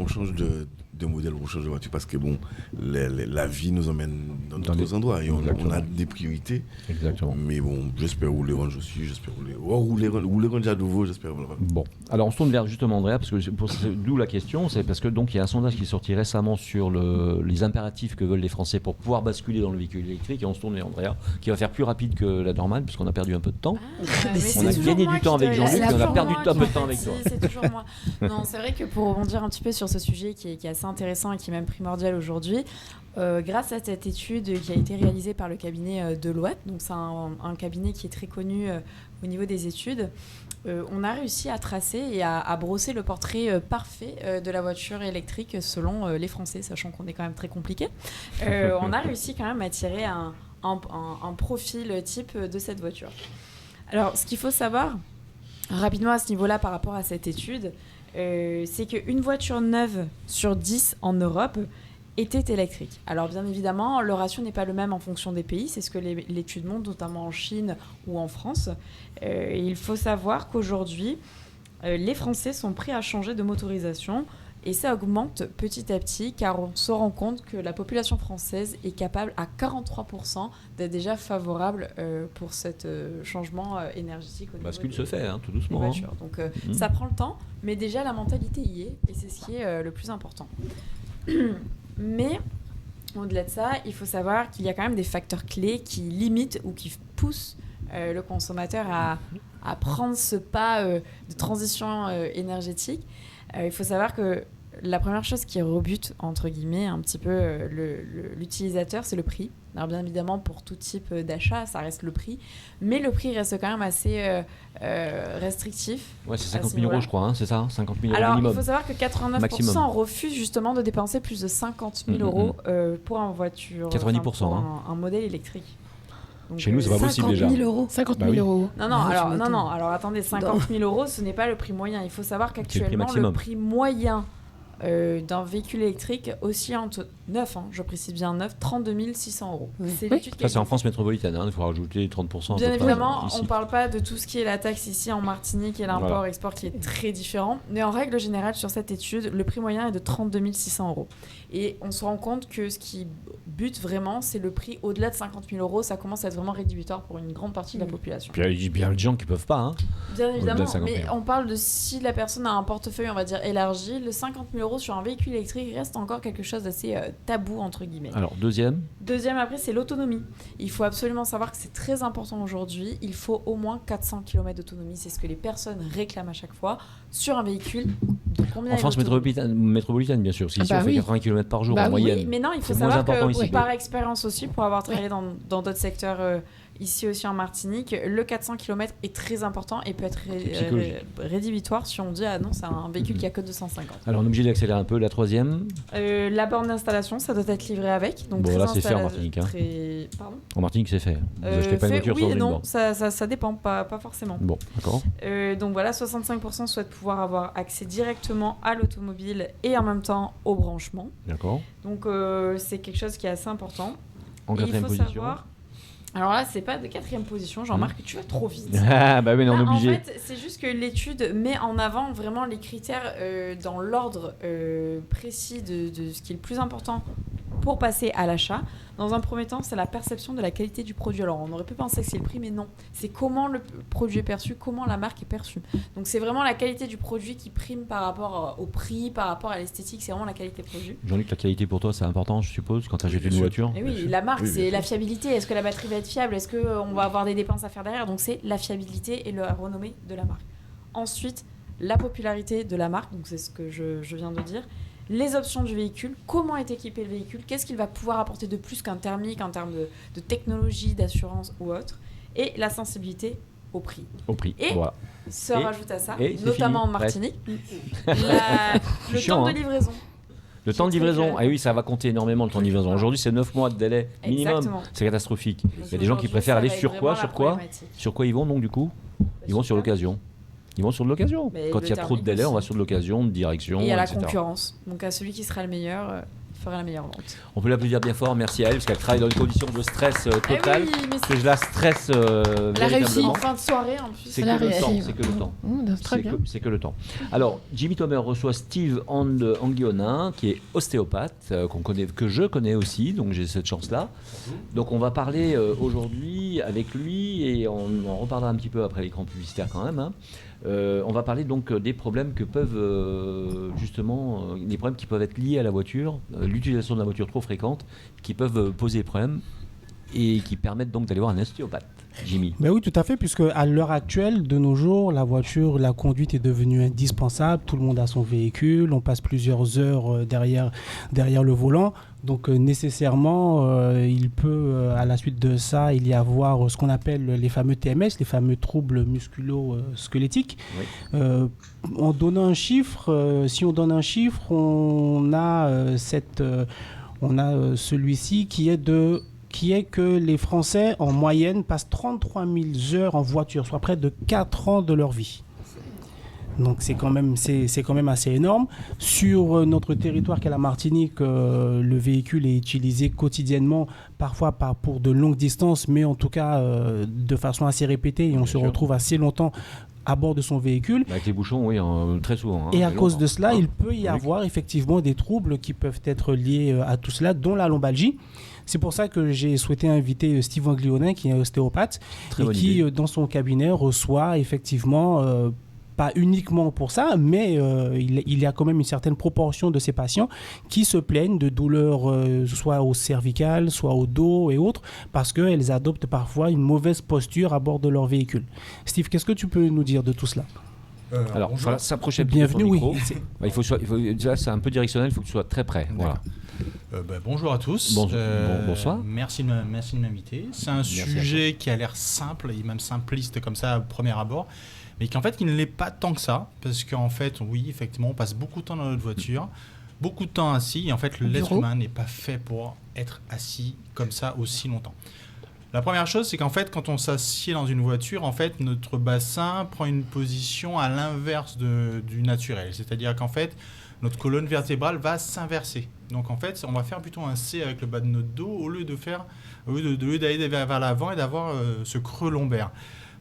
modèle, on change de voiture parce que bon, la vie nous emmène dans d'autres endroits et on a des priorités. Exactement. Mais bon, j'espère rouler Range aussi, j'espère rouler Range à nouveau, j'espère. Voilà. Bon, alors on se tourne vers justement Andrea, parce que d'où la question, c'est parce que donc il y a un sondage qui est sorti récemment sur les impératifs que veulent les Français pour pouvoir basculer dans le véhicule électrique, et on se tourne vers Andrea, qui va faire plus rapide que la normale, puisqu'on a perdu un peu de temps. On a gagné du temps avec Jean-Luc, et on a perdu un peu de temps avec toi. C'est toujours moi. Non, c'est vrai que pour rebondir un petit peu sur ce sujet qui est assez intéressant et qui est même primordial aujourd'hui, grâce à cette étude qui a été réalisée par le cabinet Deloitte, donc c'est un cabinet qui est très connu au niveau des études, on a réussi à tracer et à brosser le portrait parfait de la voiture électrique selon les Français, sachant qu'on est quand même très compliqué. On a réussi quand même à tirer un profil type de cette voiture. Alors, ce qu'il faut savoir rapidement à ce niveau-là par rapport à cette étude, c'est qu'une voiture neuve sur 10 en Europe était électrique. Alors bien évidemment, le ratio n'est pas le même en fonction des pays, c'est ce que l'étude montre, notamment en Chine ou en France. Et il faut savoir qu'aujourd'hui, les Français sont prêts à changer de motorisation et ça augmente petit à petit car on se rend compte que la population française est capable à 43% d'être déjà favorable pour ce changement énergétique. Au Bascule niveau se fait, tout doucement. Voitures. Donc ça prend le temps, mais déjà la mentalité y est et c'est ce qui est le plus important. Mais au-delà de ça, il faut savoir qu'il y a quand même des facteurs clés qui limitent ou qui poussent le consommateur à prendre ce pas de transition énergétique. Il faut savoir que la première chose qui rebute, entre guillemets, un petit peu l'utilisateur, c'est le prix. Alors bien évidemment, pour tout type d'achat, ça reste le prix. Mais le prix reste quand même assez restrictif. Ouais, c'est 50 000 euros, je crois, c'est ça, 50 000 euros Alors, minimum. il faut savoir que 89% maximum. Refusent justement de dépenser plus de 50 000 euros pour une voiture. 90%. Pour un modèle électrique. Donc, chez nous, c'est pas possible déjà. 50 000 euros. Non, alors attendez, 50 000 euros, ce n'est pas le prix moyen. Il faut savoir qu'actuellement, le prix moyen d'un véhicule électrique aussi entre neuf, je précise bien neuf, 32 600 euros. C'est l'étude ça, c'est en France métropolitaine, il faut rajouter 30%. Bien évidemment, on ne parle pas de tout ce qui est la taxe ici en Martinique et l'import-export qui est très différent. Mais en règle générale, sur cette étude, le prix moyen est de 32 600 euros. Et on se rend compte que ce qui bute vraiment, c'est le prix au-delà de 50 000 euros. Ça commence à être vraiment rédhibitoire pour une grande partie de la population. Puis il y a bien des gens qui ne peuvent pas. Bien évidemment, mais on parle de si la personne a un portefeuille, on va dire, élargi, le 50 000 euros sur un véhicule électrique reste encore quelque chose d'assez tabou, entre guillemets. Alors, deuxième, après, c'est l'autonomie. Il faut absolument savoir que c'est très important aujourd'hui. Il faut au moins 400 km d'autonomie. C'est ce que les personnes réclament à chaque fois sur un véhicule. Combien en France métropolitaine, bien sûr. Si on fait 80 km par jour en moyenne. Oui, mais non, il faut savoir que par expérience aussi, pour avoir travaillé dans d'autres secteurs ici aussi en Martinique, le 400 km est très important et peut être rédhibitoire si on dit ah non, c'est un véhicule qui a que 250. Alors on est obligé d'accélérer un peu. La troisième, la borne d'installation, ça doit être livré avec. Donc bon, là c'est fait en Martinique. Pardon, en Martinique c'est fait. Vous achetez pas une voiture oui sans et non, borne. ça dépend, pas forcément. Bon, d'accord. Donc voilà, 65% souhaitent pouvoir avoir accès directement à l'automobile et en même temps au branchement. D'accord. Donc c'est quelque chose qui est assez important. En quatrième position. Alors là, c'est pas de 4e position, Jean-Marc, tu vas trop vite. Ah bah oui, on est Là, obligé. En fait, c'est juste que l'étude met en avant vraiment les critères dans l'ordre précis de ce qui est le plus important pour passer à l'achat. Dans un premier temps, c'est la perception de la qualité du produit. Alors, on aurait pu penser que c'est le prix, mais non. C'est comment le produit est perçu, comment la marque est perçue. Donc, c'est vraiment la qualité du produit qui prime par rapport au prix, par rapport à l'esthétique. C'est vraiment la qualité produit. Jean-Luc, la qualité pour toi, c'est important, je suppose, quand tu achètes une voiture. Et oui, la marque, Oui, c'est bien la sûr. fiabilité. Est-ce que la batterie va être fiable? Est-ce qu'on va avoir des dépenses à faire derrière? Donc, c'est la fiabilité et la renommée de la marque. Ensuite, la popularité de la marque. Donc, c'est ce que je viens de dire. Les options du véhicule, comment est équipé le véhicule, qu'est-ce qu'il va pouvoir apporter de plus qu'un thermique en termes de technologie, d'assurance ou autre, et la sensibilité au prix. Au prix, Et voilà. se Et- rajoute à ça, et c'est notamment fini, en Martinique, le chiant, temps hein. de livraison. Le temps de Qui est très livraison, clair. ah oui, ça va compter énormément le temps de livraison. Aujourd'hui, c'est 9 mois de délai minimum. Exactement. C'est catastrophique. Il y a des gens qui Aujourd'hui, préfèrent ça aller va être sur quoi vraiment la Sur quoi problématique. Sur quoi ils vont donc du coup Ils vont sur l'occasion. Ils vont sur de l'occasion. Mais Quand le il y a trop de thermique délai, on va aussi. sur de l'occasion, de direction, Et à la etc. concurrence. Donc à celui qui sera le meilleur, il fera la meilleure vente. On peut l'applaudir bien fort, merci à elle, parce qu'elle travaille dans une condition de stress total. Eh oui, mais Que je la stresse Elle a réussi. véritablement. en fin de soirée en plus. C'est Elle a que le temps, réussi. c'est que le temps. Très C'est bien. c'est que le temps. Alors, Jimmy Thomer reçoit Steve Anguionin, qui est ostéopathe, que je connais aussi, donc j'ai cette chance-là. Donc on va parler aujourd'hui avec lui, et on en reparlera un petit peu après l'écran publicitaire quand même. Hein. On va parler donc des problèmes que peuvent justement, des problèmes qui peuvent être liés à la voiture, l'utilisation de la voiture trop fréquente, qui peuvent poser problème et qui permettent donc d'aller voir un ostéopathe. Jimmy. Ben oui, tout à fait, puisque à l'heure actuelle, de nos jours, la voiture, la conduite est devenue indispensable. Tout le monde a son véhicule, on passe plusieurs heures derrière le volant. Donc nécessairement, il peut, à la suite de ça, il y avoir ce qu'on appelle les fameux TMS, les fameux troubles musculo-squelettiques. Oui. En donnant un chiffre, si on donne un chiffre, on a celui-ci qui est que les Français, en moyenne, passent 33 000 heures en voiture, soit près de 4 ans de leur vie. Donc c'est quand même assez énorme. Sur notre territoire qu'est la Martinique, le véhicule est utilisé quotidiennement, parfois pour de longues distances, mais en tout cas de façon assez répétée, et on se sûr. retrouve assez longtemps à bord de son véhicule. Avec les bouchons, oui, très souvent. Hein, Et à mais cause longtemps. de cela, Hein. il peut y avoir effectivement des troubles qui peuvent être liés à tout cela, dont la lombalgie. C'est pour ça que j'ai souhaité inviter Steve Anguionin, qui est ostéopathe, Très et bonne qui, idée. dans son cabinet, reçoit effectivement, pas uniquement pour ça, mais il y a quand même une certaine proportion de ces patients qui se plaignent de douleurs soit au cervical, soit au dos et autres, parce qu'elles adoptent parfois une mauvaise posture à bord de leur véhicule. Steve, qu'est-ce que tu peux nous dire de tout cela ? Alors, bonjour. il faut s'approcher un petit peu de ton Bienvenue, micro. oui. Bah, déjà, c'est un peu directionnel, il faut que tu sois très près. Voilà. Bonjour à tous. Bonsoir. Merci de m'inviter. C'est un Merci à sujet qui a l'air simple et même simpliste comme ça au premier abord, mais qui en fait qui ne l'est pas tant que ça, parce qu'en fait, oui, effectivement, on passe beaucoup de temps dans notre voiture, beaucoup de temps assis, et en fait, l'être bureau. humain n'est pas fait pour être assis comme ça aussi longtemps. La première chose, c'est qu'en fait, quand on s'assied dans une voiture, en fait, notre bassin prend une position à l'inverse du naturel. C'est-à-dire qu'en fait, notre colonne vertébrale va s'inverser. Donc, en fait, on va faire plutôt un C avec le bas de notre dos au lieu d'aller vers l'avant et d'avoir ce creux lombaire.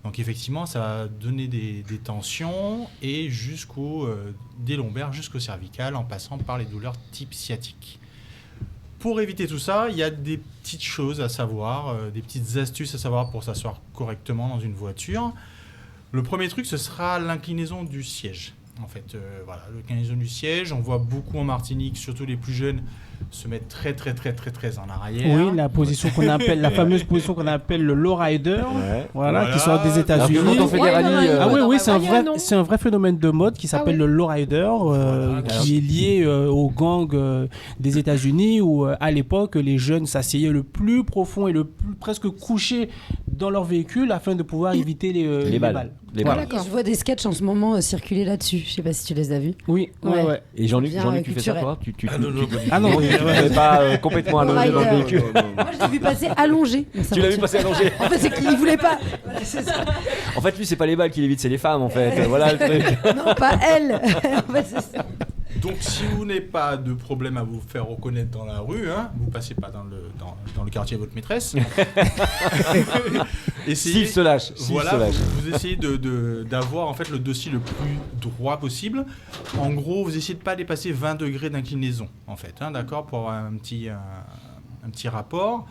Donc, effectivement, ça va donner des tensions et des lombaires jusqu'au cervical en passant par les douleurs type sciatique. Pour éviter tout ça, il y a des petites choses à savoir, des petites astuces à savoir pour s'asseoir correctement dans une voiture. Le premier truc, ce sera l'inclinaison du siège. En fait, l'inclinaison du siège, on voit beaucoup en Martinique, surtout les plus jeunes, se mettre très en arrière. Oui, la position qu'on appelle, la fameuse position qu'on appelle le lowrider, Ouais. voilà, qui Voilà. sort des Alors États-Unis. que quand on fait des Ouais, rallyes, non, non, Ah oui, non, oui, non. c'est un vrai phénomène de mode qui s'appelle oui. le lowrider, qui est lié au gang des États-Unis, où à l'époque, les jeunes s'asseyaient le plus profond et le plus presque couchés dans leur véhicule afin de pouvoir éviter les balles. Les Voilà. balles. Et je vois des sketchs en ce moment circuler là-dessus. Je sais pas si tu les as vus. Oui, ouais, Ouais. ouais. Et Jean-Luc, Bien, tu fais ça culturel. toi Ah non, tu n'es pas complètement allongé dans le Rider. véhicule. Moi, je l'ai vu passer allongé. dans sa Tu l'as vu voiture. passer allongé. En fait, c'est qu'il voulait pas. Voilà, c'est ça. En fait, lui, c'est pas les balles qui l'évitent, c'est les femmes, en fait. Voilà le truc. Non, pas elle. En fait, c'est ça. Donc, si vous n'avez pas de problème à vous faire reconnaître dans la rue, hein, vous passez pas dans le quartier de votre maîtresse. Steve se lâche. Voilà, vous essayez d'avoir en fait le dossier le plus droit possible. En gros, vous essayez de pas dépasser 20 degrés d'inclinaison, en fait, hein, d'accord, pour avoir un petit rapport.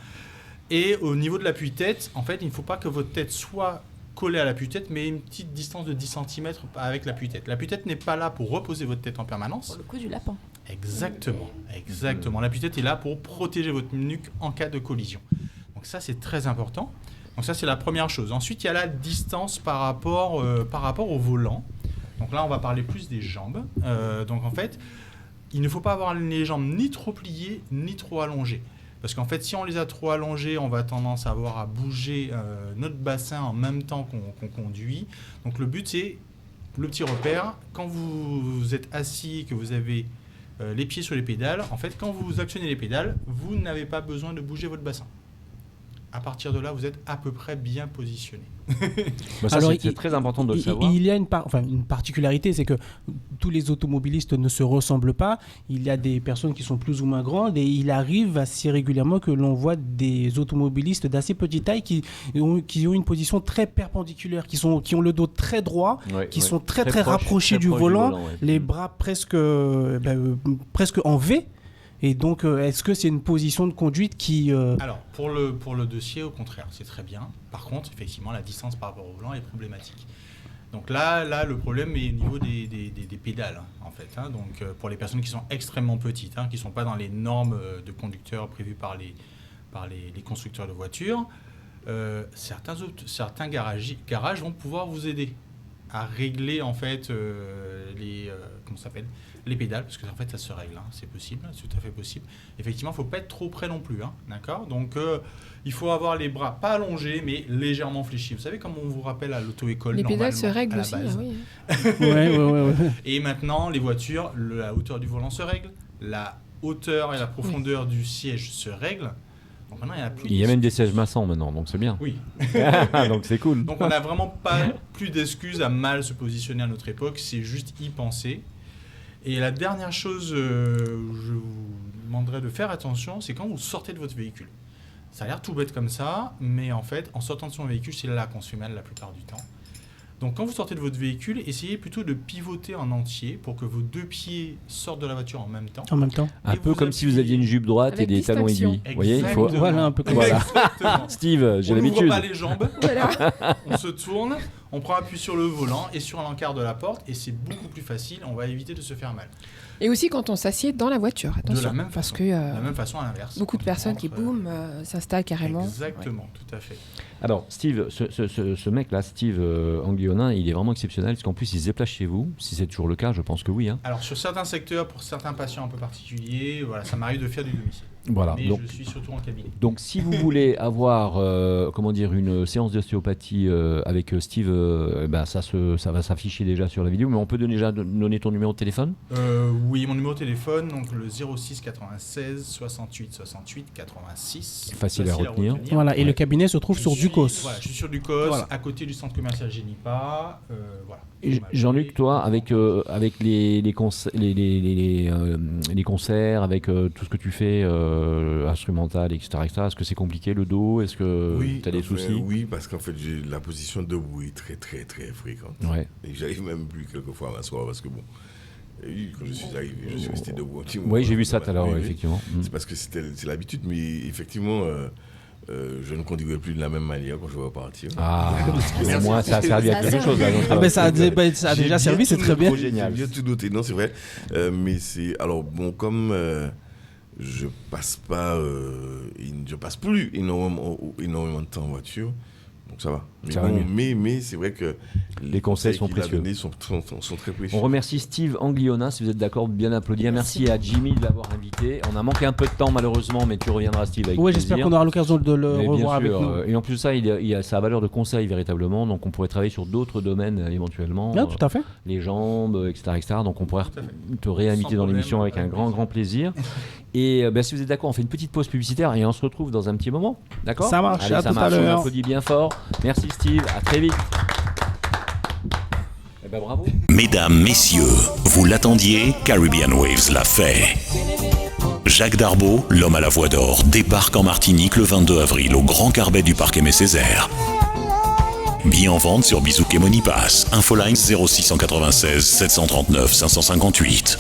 Et au niveau de l'appui-tête, en fait, il ne faut pas que votre tête soit collée à l'appui-tête, mais une petite distance de 10 cm avec l'appui-tête. L'appui-tête n'est pas là pour reposer votre tête en permanence. Pour le coup du lapin. Exactement. L'appui-tête est là pour protéger votre nuque en cas de collision. Donc ça, c'est très important. Donc ça, c'est la première chose. Ensuite, il y a la distance par rapport au volant. Donc là, on va parler plus des jambes. Donc en fait, il ne faut pas avoir les jambes ni trop pliées, ni trop allongées. Parce qu'en fait, si on les a trop allongées, on va tendance à avoir à bouger notre bassin en même temps qu'on conduit. Donc le but, c'est le petit repère. Quand vous êtes assis, que vous avez les pieds sur les pédales, en fait, quand vous actionnez les pédales, vous n'avez pas besoin de bouger votre bassin. À partir de là, vous êtes à peu près bien positionné. Alors, c'est très important de le savoir. Il y a une particularité, c'est que tous les automobilistes ne se ressemblent pas. Il y a des personnes qui sont plus ou moins grandes et il arrive assez régulièrement que l'on voit des automobilistes d'assez petite taille qui ont une position très perpendiculaire, qui ont le dos très droit, qui sont très rapprochés du volant, les bras presque en V. Et donc, est-ce que c'est une position de conduite qui... Alors, pour le dossier, au contraire, c'est très bien. Par contre, effectivement, la distance par rapport au volant est problématique. Donc là, le problème est au niveau des pédales, en fait. Hein. Donc, pour les personnes qui sont extrêmement petites, hein, qui ne sont pas dans les normes de conducteurs prévues par les constructeurs de voitures, certains garages vont pouvoir vous aider à régler, en fait, les pédales, parce que en fait ça se règle, hein, c'est possible, c'est tout à fait possible. Effectivement, il ne faut pas être trop près non plus, hein, d'accord. Donc il faut avoir les bras pas allongés, mais légèrement fléchis. Vous savez, comme on vous rappelle à l'auto-école, les normalement, pédales se règlent aussi, oui. Ouais. Et maintenant, les voitures, la hauteur du volant se règle, la hauteur et la profondeur du siège se règlent. Donc maintenant, il y a même des sièges massants maintenant, donc c'est bien. Oui. Donc c'est cool. Donc on n'a vraiment pas plus d'excuses à mal se positionner à notre époque, c'est juste y penser. Et la dernière chose où je vous demanderais de faire attention, c'est quand vous sortez de votre véhicule. Ça a l'air tout bête comme ça, mais en fait, en sortant de son véhicule, c'est là qu'on se fait mal la plupart du temps. Donc quand vous sortez de votre véhicule, essayez plutôt de pivoter en entier pour que vos deux pieds sortent de la voiture en même temps. En même temps. Un peu comme si vous aviez une jupe droite et des talons aiguilles. Vous voyez, il faut... Voilà, un peu comme ça. Steve, j'ai l'habitude. On n'ouvre pas les jambes, on se tourne, on prend appui sur le volant et sur l'encart de la porte et c'est beaucoup plus facile, on va éviter de se faire mal. Et aussi quand on s'assied dans la voiture, attention. De la même façon, parce que, de la même façon à l'inverse. Beaucoup de personnes qui s'installent carrément. Exactement, tout à fait. Alors Steve, ce mec-là, Steve Anglionin, il est vraiment exceptionnel parce qu'en plus il se déplace chez vous. Si c'est toujours le cas, je pense que oui. Hein. Alors sur certains secteurs, pour certains patients un peu particuliers, voilà, ça m'arrive de faire du domicile. Voilà, mais donc, je suis surtout en cabinet. Donc si vous voulez avoir une séance d'ostéopathie avec Steve, ça va s'afficher déjà sur la vidéo, mais on peut déjà donner ton numéro de téléphone ? Oui, mon numéro de téléphone, donc le 06 96 68 68 86. Facile à retenir. Voilà, et le cabinet se trouve sur Ducos. Voilà, je suis sur Ducos, à côté du centre commercial Génipa. Voilà. Et Jean-Luc, toi, avec les concerts, avec tout ce que tu fais, instrumental, etc., est-ce que c'est compliqué le dos ? Est-ce que tu as des soucis ? Oui, parce qu'en fait, la position debout est très, très, très fréquente. Ouais. Et j'arrive même plus quelquefois à m'asseoir parce que bon. Et quand je suis arrivé, je suis resté debout un petit moment. Oui, j'ai vu ça tout à l'heure, effectivement. C'est parce que c'est l'habitude, mais effectivement, je ne conduirais plus de la même manière quand je vais partir. Au moins, ça a servi à quelque chose. Ça a déjà servi, c'est très bien. Génial. J'ai bien tout noté, non, c'est vrai. Mais c'est. Alors, bon, comme je passe plus énormément de temps en voiture. Donc ça va. Mais c'est vrai que les conseils sont précieux. Sont très précieux. On remercie Steve Anglionin, si vous êtes d'accord, bien applaudir. Merci à Jimmy de l'avoir invité. On a manqué un peu de temps malheureusement, mais tu reviendras, Steve, avec plaisir. J'espère qu'on aura l'occasion de le revoir avec nous. Et en plus de ça, il a sa valeur de conseil véritablement, donc on pourrait travailler sur d'autres domaines éventuellement. Tout à fait. Les jambes, etc. Donc on pourrait te réinviter dans l'émission avec un grand plaisir. Et si vous êtes d'accord, on fait une petite pause publicitaire et on se retrouve dans un petit moment. D'accord ? Ça marche. Allez, à tout à l'heure. On applaudit bien fort. Merci Steve, à très vite. bah, bravo. Mesdames, messieurs, vous l'attendiez, Caribbean Waves l'a fait. Jacques Darbeau, l'homme à la voix d'or, débarque en Martinique le 22 avril au Grand Carbet du Parc Aimé Césaire. Billets en vente sur Bizouk et Monipass. Infoline 0696 739 558.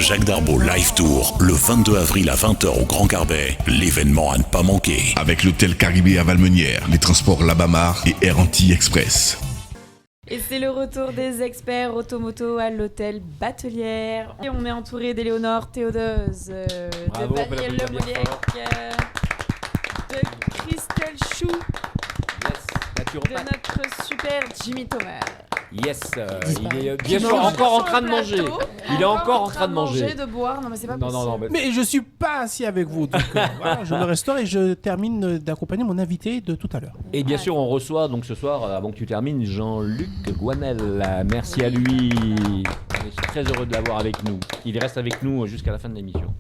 Jacques Darbeau Live Tour, le 22 avril à 20h au Grand Carbet, l'événement à ne pas manquer. Avec l'hôtel Caribé à Valmenière, les transports Labamar et Air Antilles Express. Et c'est le retour des experts automoto à l'hôtel Batelière. Et on est entouré d'Éléonore Théodose, Bravo, de on peut Daniel l'applaudir bien Lemoliec, fort. de Christelle Chou, Yes, de naturopathe. notre super Jimmy Thomas. Yes, Disparaît. il est bien Qui sûr mange encore en sur train le de manger. plateau, Il est encore en train de manger. de boire. Non mais c'est pas Non, possible. non, non, Mais je suis pas assis avec vous. Donc, voilà, je me restaure et je termine d'accompagner mon invité de tout à l'heure. Et bien sûr, on reçoit donc ce soir, avant que tu termines, Jean-Luc Guanel. Merci à lui. Je suis très heureux de l'avoir avec nous. Il reste avec nous jusqu'à la fin de l'émission.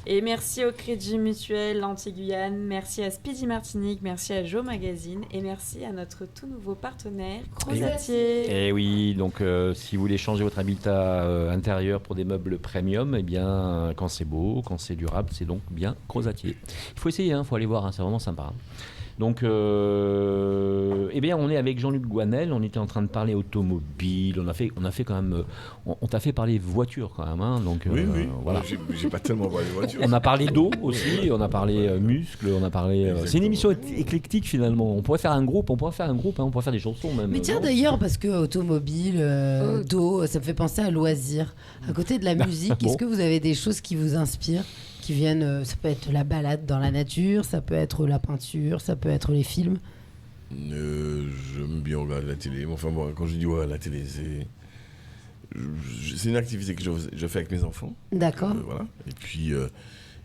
Et merci au Crédit Mutuel Anti-Guyane, merci à Speedy Martinique, merci à Joe Magazine et merci à notre tout nouveau partenaire, Crozatier. Et oui, donc si vous voulez changer votre habitat intérieur pour des meubles premium, eh bien, quand c'est beau, quand c'est durable, c'est donc bien Crozatier. Il faut essayer, il faut aller voir, c'est vraiment sympa. Donc, eh bien, on est avec Jean-Luc Guanel. On était en train de parler automobile. On a fait quand même. On t'a fait parler voiture quand même. Hein, donc, Oui. voilà. J'ai pas tellement parlé de voiture. On a parlé d'eau aussi. On a parlé muscles. On a parlé. C'est une émission éclectique finalement. On pourrait faire un groupe. Hein, on pourrait faire des chansons même. Mais tiens, non d'ailleurs, parce que automobile, dos, ça me fait penser à loisirs. À côté de la musique, bon. est-ce que vous avez des choses qui vous inspirent, qui viennent, ça peut être la balade dans la nature, ça peut être la peinture, ça peut être les films? J'aime bien regarder la télé. Mais enfin, bon, quand je dis ouais, la télé, c'est une activité que je fais avec mes enfants. D'accord. Voilà. Et puis,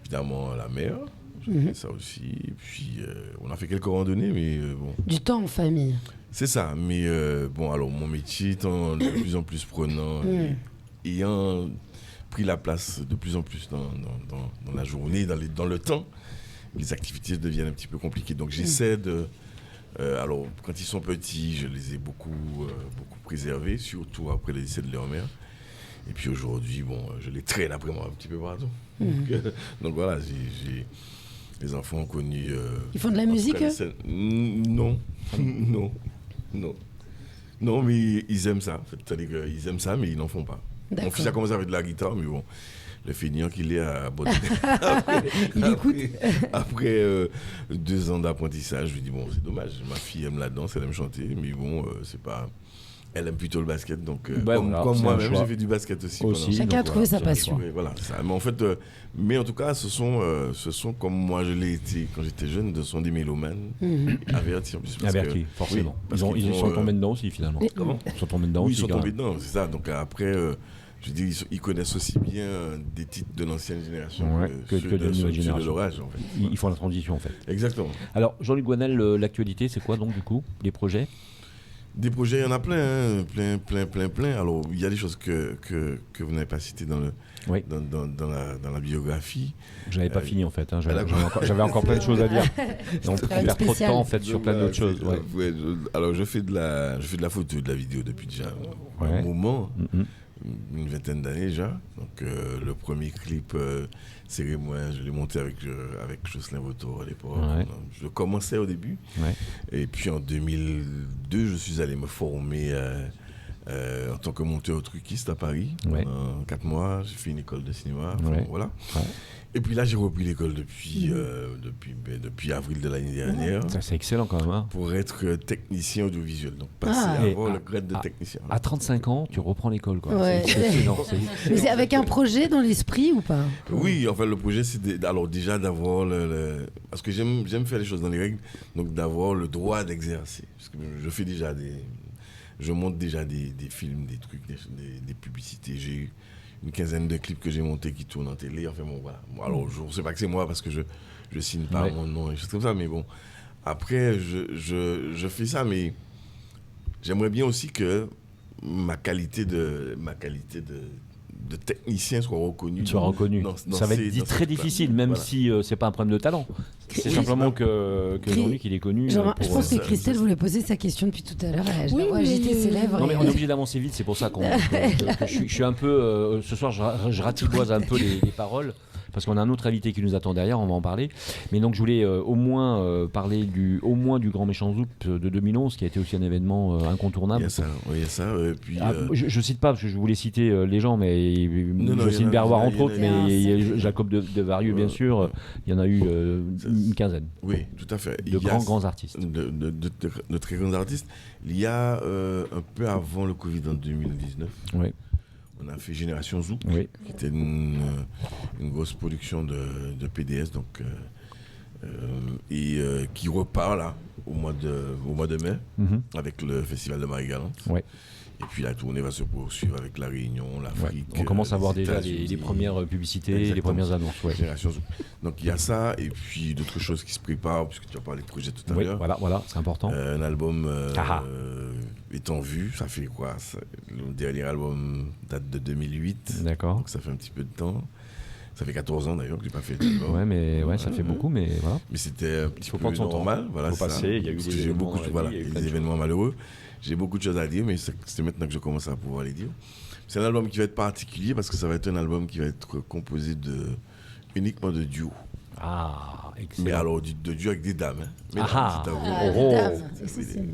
évidemment, la mer. Je fais ça aussi. Et puis, on a fait quelques randonnées, mais bon. Du temps en famille. C'est ça. Mais bon, alors, mon métier étant de plus en plus prenant, ayant pris la place de plus en plus dans la journée, dans le temps, les activités deviennent un petit peu compliquées. Donc, j'essaie de... alors, quand ils sont petits, je les ai beaucoup préservés, surtout après le décès de leur mère. Et puis aujourd'hui, bon, je les traîne après moi un petit peu partout. Donc voilà, les enfants ont connu... Ils font de la musique, eux? Non, non, mais ils aiment ça. C'est-à-dire qu'ils aiment ça, mais ils n'en font pas. Mon fils a commencé avec de la guitare, mais bon, le feignant qu'il est à botter. Après 2 ans d'apprentissage, je lui dis, bon, c'est dommage, ma fille aime la danse, elle aime chanter, mais bon, c'est pas... Elle aime plutôt le basket, donc comme moi-même, j'ai fait du basket aussi. Chacun a trouvé sa passion. Voilà, c'est ça. Mais en fait, mais en tout cas, ce sont comme moi je l'ai été quand j'étais jeune, ce sont des mélomanes avertis en plus. Avertis, forcément. Oui, ils sont tombés dedans aussi finalement. Comment ? Ils sont tombés dedans Oui, aussi. ils sont tombés dedans, c'est ça. Donc après, je dis, ils connaissent aussi bien des titres de l'ancienne génération que de la nouvelle génération. de l'orage, en fait. Ils font la transition en fait. Exactement. Alors, Jean-Luc Guanel, l'actualité, c'est quoi donc du coup, les projets ? Des projets, il y en a plein, hein, plein. Alors, il y a des choses que vous n'avez pas citées dans la biographie. J'avais pas fini en fait, hein. J'avais encore plein de choses à dire. Et on perd trop de temps en fait sur plein d'autres choses. Ouais. Alors, je fais de la photo et de la vidéo depuis déjà un moment, une vingtaine d'années déjà. Donc, le premier clip, c'est moi, je l'ai monté avec Jocelyn Vautour à l'époque. Ouais. Je commençais au début. Ouais. Et puis en 2002, je suis allé me former en tant que monteur truquiste à Paris. Ouais. Pendant 4 mois, j'ai fait une école de cinéma. Voilà. Ouais. Et puis là, j'ai repris l'école depuis avril de l'année dernière. Ça, c'est excellent quand même. Hein. Pour être technicien audiovisuel. Donc, passer à avoir le grade de technicien. À 35 ans, tu reprends l'école. Quoi. Ouais. C'est excellent. Mais c'est avec un projet dans l'esprit ou pas ? Oui, enfin, le projet, c'est alors déjà d'avoir parce que j'aime faire les choses dans les règles, donc d'avoir le droit d'exercer. Parce que je monte déjà des films, des trucs, des publicités. J'ai eu une quinzaine de clips que j'ai montés qui tournent en télé. Enfin bon, voilà. Alors, je ne sais pas que c'est moi parce que je signe pas mon nom et des choses comme ça, mais bon. Après, je fais ça, mais j'aimerais bien aussi que ma qualité de de technicien soit reconnu. Ça va être très difficile, même si c'est pas un problème de talent. C'est simplement que Jean-Luc, il est connu. Je pense que Christelle voulait poser sa question depuis tout à l'heure. Je la vois agiter ses lèvres. Non, mais on est obligé d'avancer vite, c'est pour ça que je suis un peu. Ce soir, je ratiboise un peu les paroles. Parce qu'on a un autre invité qui nous attend derrière, on va en parler. Mais donc je voulais au moins parler du Grand Méchant Zouk de 2011, qui a été aussi un événement incontournable. Il y a ça. Puis, je cite pas, parce que je voulais citer les gens, mais je cite Berroir entre autres, mais il y a Jacob de Varieux, bien sûr. Il y en a eu une quinzaine. Oui, tout à fait. De grands artistes. De très grands artistes. Il y a un peu avant le Covid, en 2019. Oui. On a fait Génération Zouk, qui était une grosse production de PDS, donc, qui repart là, au mois de mai, avec le Festival de Marie-Galante. Ouais. Et puis la tournée va se poursuivre avec la Réunion, l'Afrique. On commence à voir déjà les premières publicités, les premières annonces. Génération Zouk. Donc il y a ça, et puis d'autres choses qui se préparent, puisque tu as parlé de projet tout à l'heure. Voilà, c'est important. Un album est en vue, ça fait quoi le dernier album date de 2008. D'accord. Donc ça fait un petit peu de temps. Ça fait 14 ans d'ailleurs que je n'ai pas fait d'album. Ça fait beaucoup, mais voilà. Mais c'était un petit peu Temps. normal. Voilà, faut passer, il y a eu des événements malheureux. J'ai beaucoup de choses à dire, mais c'est maintenant que je commence à pouvoir les dire. C'est un album qui va être particulier parce que ça va être un album qui va être composé uniquement de duos. Ah, excellent. Mais alors, de duos avec des dames. Hein.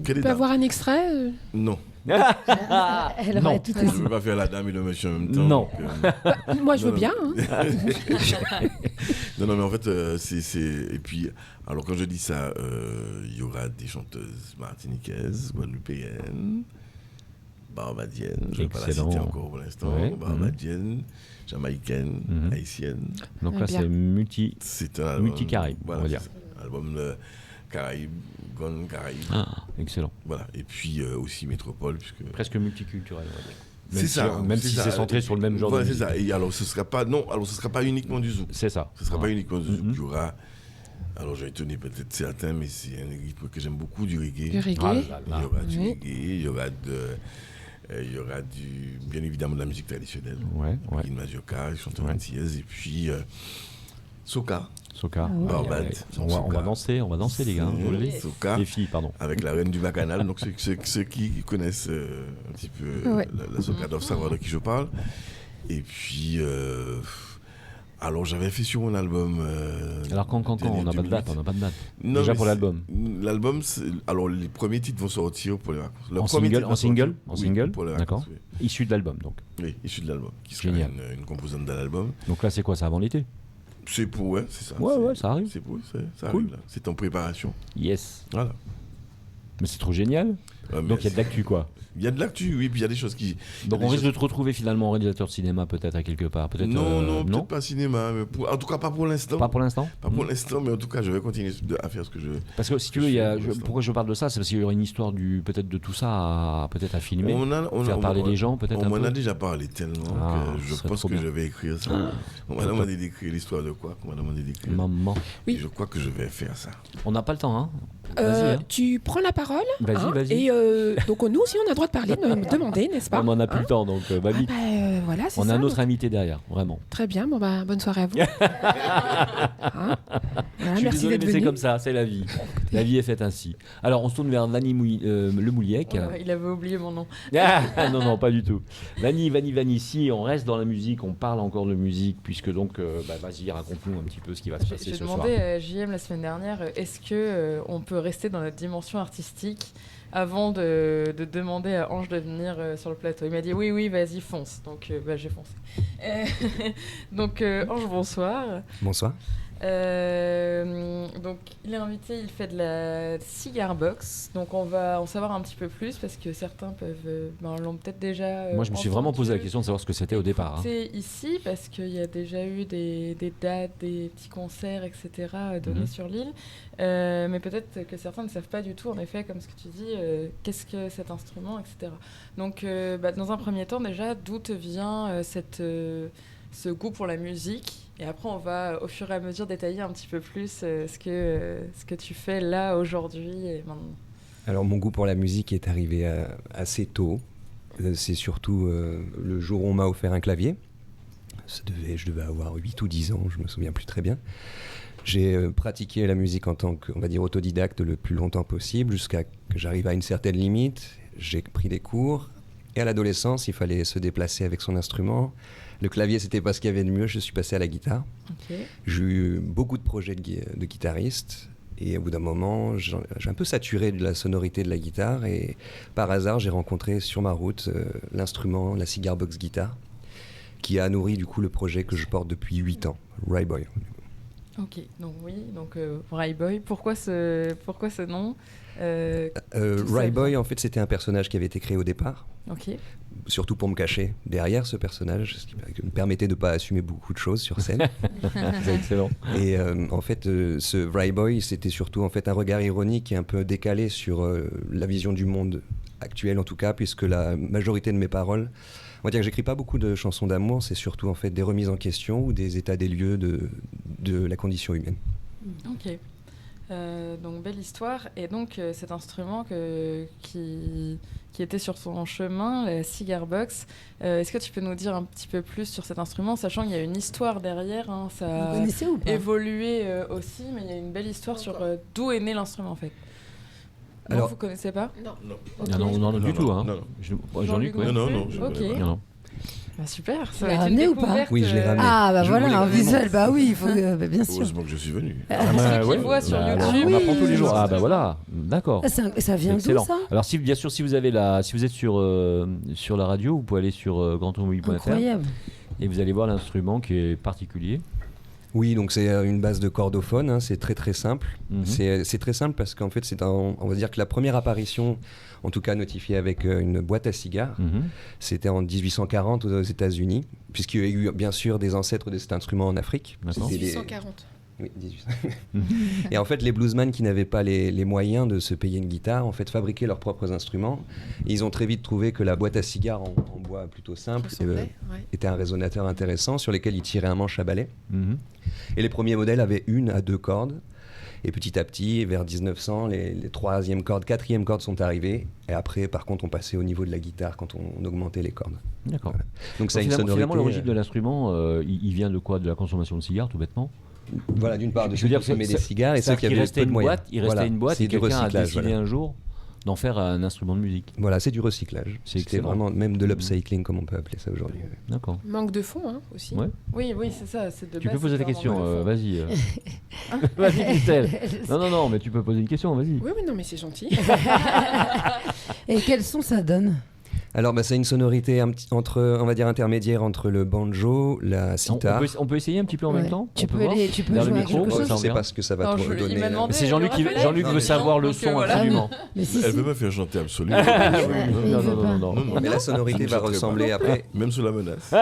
Tu peux avoir un extrait Non. Elle aurait tout je ne veux pas faire la dame et le monsieur en même temps. Non. Moi, je veux bien. Non, mais en fait, Et puis, alors quand je dis ça, il y aura des chanteuses martiniquaises, guadeloupéennes, barbadiennes, je ne vais pas la citer encore pour l'instant, barbadiennes, jamaïcaines, haïtiennes. Donc là, c'est multi-Caraïbes, on va dire. Album Caraïbes, Gone Caraïbes. Excellent. Voilà, et puis aussi Métropole. Puisque... Presque multiculturel, on va dire. Même si c'est centré sur le même genre de musique. C'est ça. Et alors, ce sera pas uniquement du zouk. C'est ça. Ce sera pas uniquement du zouk. Il y aura, alors j'ai étonné peut-être certains, mais c'est un rythme que j'aime beaucoup, du reggae. Du reggae. Il y aura du reggae, il y aura bien évidemment de la musique traditionnelle. Guy Mazioka, chanteur antillaise, et puis Soca. Barbade. On va danser les gars. Soca. Les filles, pardon. Avec la reine du Bacchanal. Donc ceux qui connaissent un petit peu la Soca doivent savoir de qui je parle. Et puis, alors j'avais fait sur mon album. Alors quand on n'a pas de date, Non, déjà pour l'album. L'album, alors les premiers titres vont sortir pour les vacances. En single, pour les vacances, d'accord. Oui. Issu de l'album donc. Oui, issu de l'album, qui sera une composante de l'album. Donc là, c'est quoi, ça avant l'été? C'est ça. Ça arrive. Ça arrive là. C'est en préparation. Yes. Voilà. Mais c'est trop génial. Donc il y a de l'actu quoi. Il y a de l'actu, oui, puis il y a des choses qui... Donc on risque de te retrouver finalement en réalisateur de cinéma peut-être à quelque part. Non, peut-être pas cinéma, mais en tout cas pas pour l'instant. Pas pour l'instant. Pas pour l'instant, mais en tout cas je vais continuer à faire ce que je... Parce que si tu veux, pourquoi je parle de ça, c'est parce qu'il y aurait une histoire peut-être de tout ça à filmer, faire parler les gens peut-être un peu. On m'en a déjà parlé tellement que je pense que je vais écrire ça. On m'a demandé d'écrire l'histoire de quoi? On m'a demandé d'écrire. Maman. Oui. Je crois que je vais faire ça. On n'a pas le temps, hein. Tu prends la parole. Vas-y. Et donc nous aussi on a le droit de parler, de me demander, n'est-ce pas? On n'en a plus le temps, donc va vite. Voilà, on a un autre invité derrière, vraiment. Très bien, bonne soirée à vous. Je suis désolé, mais c'est comme ça, c'est la vie. La vie est faite ainsi. Alors on se tourne vers Vanny Le Mouliec. Il avait oublié mon nom. Non, pas du tout. Vanny, si on reste dans la musique, on parle encore de musique, puisque donc, vas-y, raconte-nous un petit peu ce qui va se passer ce soir. J'ai demandé à JM la semaine dernière, est-ce qu'on peut rester dans notre dimension artistique avant de demander à Ange de venir sur le plateau. Il m'a dit oui, vas-y, fonce. Donc j'ai foncé. Donc Ange, bonsoir. Bonsoir. Donc il est invité, il fait de la cigar box. Donc on va en savoir un petit peu plus parce que certains l'ont peut-être déjà. Moi je me suis vraiment posé la question de savoir ce que c'était au départ. C'est ici parce qu'il y a déjà eu des dates, des petits concerts, etc. donnés sur l'île. Mais peut-être que certains ne savent pas du tout, en effet, comme ce que tu dis, qu'est-ce que cet instrument, etc. Donc dans un premier temps déjà, d'où te vient ce goût pour la musique? Et après, on va au fur et à mesure détailler un petit peu plus ce que tu fais là, aujourd'hui et maintenant. Alors, mon goût pour la musique est arrivé assez tôt. C'est surtout le jour où on m'a offert un clavier. Je devais avoir 8 ou 10 ans, je me souviens plus très bien. J'ai pratiqué la musique en tant qu'on va dire autodidacte le plus longtemps possible, jusqu'à que j'arrive à une certaine limite. J'ai pris des cours, et à l'adolescence, il fallait se déplacer avec son instrument. Le clavier, c'était pas ce qu'il y avait de mieux, je suis passé à la guitare. Okay. J'ai eu beaucoup de projets de guitariste, et au bout d'un moment, j'ai un peu saturé de la sonorité de la guitare, et par hasard, j'ai rencontré sur ma route l'instrument, la Cigar Box Guitar, qui a nourri du coup le projet que je porte depuis 8 ans, Ryboy. Ok, donc Ryboy, pourquoi ce nom Ryboy, en fait, c'était un personnage qui avait été créé au départ. Ok. Surtout pour me cacher derrière ce personnage, ce qui me permettait de ne pas assumer beaucoup de choses sur scène. C'est excellent. Et en fait, ce Ryboy, c'était surtout en fait un regard ironique et un peu décalé sur la vision du monde actuel, en tout cas, puisque la majorité de mes paroles, on va dire que j'écris pas beaucoup de chansons d'amour, c'est surtout en fait des remises en question ou des états des lieux de la condition humaine. Ok. Donc belle histoire. Et donc cet instrument qui était sur son chemin, la Cigar Box, est-ce que tu peux nous dire un petit peu plus sur cet instrument, sachant qu'il y a une histoire derrière, hein, ça Vous connaissez ou pas évolué aussi, mais il y a une belle histoire sur d'où est né l'instrument en fait. Non, alors, vous connaissez pas? Non. Okay. Non, du tout. Hein. Jean-Luc, ouais. Non. Ok. Non. Bah super, ça va être une découverte. Oui, je l'ai ramené. Ah bah voilà, un visuel, bah oui, il faut bien sûr. Heureusement que je suis venu. Ceux qui voient sur YouTube, on apprend tous les jours. Ah bah voilà, d'accord. Ça vient d'où ça? Alors bien sûr, si vous êtes sur la radio, vous pouvez aller sur grandautomobile.fr. Incroyable. Et vous allez voir l'instrument qui est particulier. Oui, donc c'est une base de cordophone, hein, c'est très très simple. Mm-hmm. C'est très simple parce qu'en fait, on va dire que la première apparition, en tout cas notifiée avec une boîte à cigares, c'était en 1840 aux États-Unis, puisqu'il y a eu bien sûr des ancêtres de cet instrument en Afrique. 1840. Oui, 1800. Et en fait, les bluesmen qui n'avaient pas les moyens de se payer une guitare, en fait, fabriquaient leurs propres instruments. Et ils ont très vite trouvé que la boîte à cigares en bois plutôt simple était un résonateur intéressant sur lequel ils tiraient un manche à balai. Et les premiers modèles avaient 1 à 2 cordes. Et petit à petit, vers 1900, les 3e cordes, 4e cordes sont arrivées. Et après, par contre, on passait au niveau de la guitare quand on augmentait les cordes. D'accord. Voilà. Donc ça a une sonorité. Finalement, l'origine de l'instrument, il vient de quoi? De la consommation de cigares, tout bêtement? Voilà, d'une part, de ceux qui consommaient des cigares et ceux qui avaient peu de moyens. Il restait une boîte et quelqu'un a décidé un jour d'en faire un instrument de musique. Voilà, c'est du recyclage. C'était vraiment même de l'upcycling, comme on peut appeler ça aujourd'hui. D'accord. Manque de fonds, hein, aussi. Ouais. Oui, c'est ça. Tu peux poser ta question, vas-y. Vas-y, Christelle. Non, mais tu peux poser une question, vas-y. Oui, non, mais c'est gentil. Et quel son ça donne? Alors, c'est une sonorité on va dire intermédiaire entre le banjo, la sitar. On peut essayer un petit peu en même temps. Tu peux jouer le micro. Je ne sais pas ce que ça va donner. C'est Jean-Luc veut savoir le son absolument. Elle veut me faire chanter absolument. Non. Mais la sonorité va ressembler après. Même sous la menace.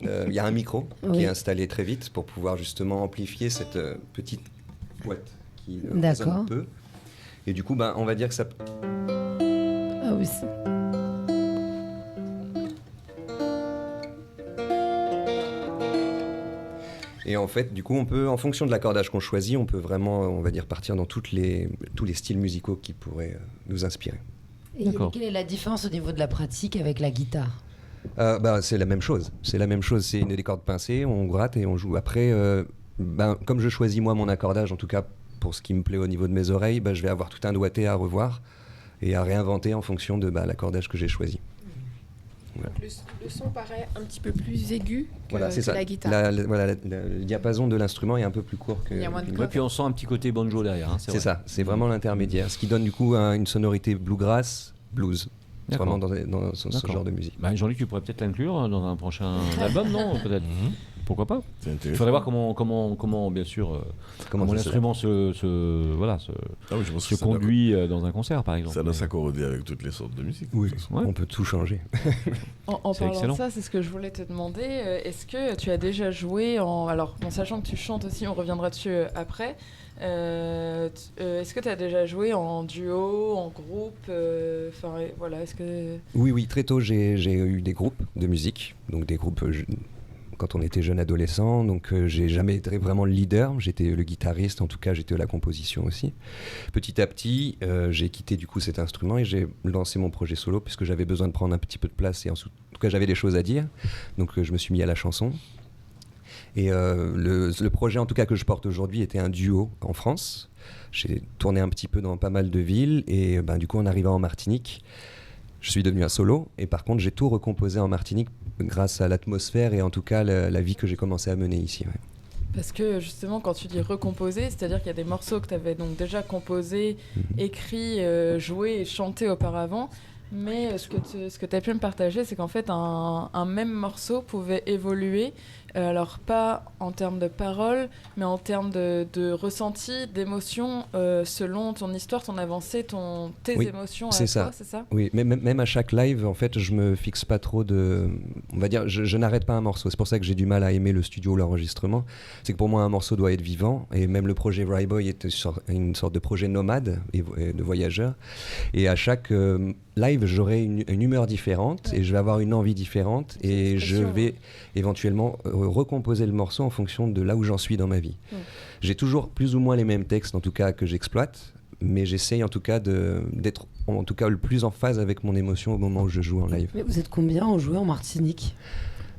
Il y a un micro qui est installé très vite pour pouvoir justement amplifier cette petite boîte qui résonne un peu. Et du coup, on va dire que ça. Ah oui. Et en fait, du coup, on peut, en fonction de l'accordage qu'on choisit, on peut vraiment, on va dire, partir dans tous les styles musicaux qui pourraient nous inspirer. Et quelle est la différence au niveau de la pratique avec la guitare? C'est la même chose. C'est des cordes pincées, on gratte et on joue. Après, comme je choisis moi mon accordage, en tout cas pour ce qui me plaît au niveau de mes oreilles, je vais avoir tout un doigté à revoir et à réinventer en fonction de l'accordage que j'ai choisi. Voilà. Le son paraît un petit peu plus aigu que, la guitare. Le diapason de l'instrument est un peu plus court que. Il y a moins de cordes. Puis on sent un petit côté banjo derrière. Hein, c'est ça, c'est vraiment l'intermédiaire. Ce qui donne du coup une sonorité bluegrass, blues. C'est vraiment dans ce genre de musique. Jean-Luc, tu pourrais peut-être l'inclure dans un prochain album, non? Peut-être. Pourquoi pas? Il faudrait voir comment bien sûr, comment l'instrument se conduit dans un concert, par exemple. Ça doit s'accorder avec toutes les sortes de musique. Oui, on peut tout changer. En parlant de ça, c'est ce que je voulais te demander. Est-ce que tu as déjà joué sachant que tu chantes aussi, on reviendra dessus après. Est-ce que tu as déjà joué en duo, en groupe? Est-ce que... Oui, très tôt, j'ai eu des groupes de musique, donc des groupes quand on était jeune adolescent, donc j'ai jamais été vraiment le leader, j'étais le guitariste, en tout cas j'étais à la composition aussi. Petit à petit, j'ai quitté du coup cet instrument et j'ai lancé mon projet solo puisque j'avais besoin de prendre un petit peu de place et en tout cas j'avais des choses à dire, donc je me suis mis à la chanson. Et le projet en tout cas que je porte aujourd'hui était un duo en France. J'ai tourné un petit peu dans pas mal de villes et du coup en arrivant en Martinique, je suis devenu un solo et par contre j'ai tout recomposé en Martinique grâce à l'atmosphère et en tout cas la vie que j'ai commencé à mener ici. Ouais. Parce que justement, quand tu dis recomposer, c'est-à-dire qu'il y a des morceaux que tu avais donc déjà composés, écrits, joués et chantés auparavant. Mais ce que tu as pu me partager, c'est qu'en fait, un même morceau pouvait évoluer, alors pas en termes de paroles, mais en termes de ressenti, d'émotion, selon ton histoire, ton avancée, tes émotions à toi, c'est ça ? Oui, même à chaque live, en fait, je me fixe pas trop de... On va dire, je n'arrête pas un morceau. C'est pour ça que j'ai du mal à aimer le studio ou l'enregistrement. C'est que pour moi, un morceau doit être vivant. Et même le projet Vryboy est une sorte de projet nomade et de voyageur. Et à chaque... live, j'aurai une humeur différente et je vais avoir une envie différente et je vais éventuellement recomposer le morceau en fonction de là où j'en suis dans ma vie. J'ai toujours plus ou moins les mêmes textes en tout cas que j'exploite, mais j'essaye en tout cas d'être en tout cas le plus en phase avec mon émotion au moment où je joue en live. Mais vous êtes combien en jouant en Martinique ?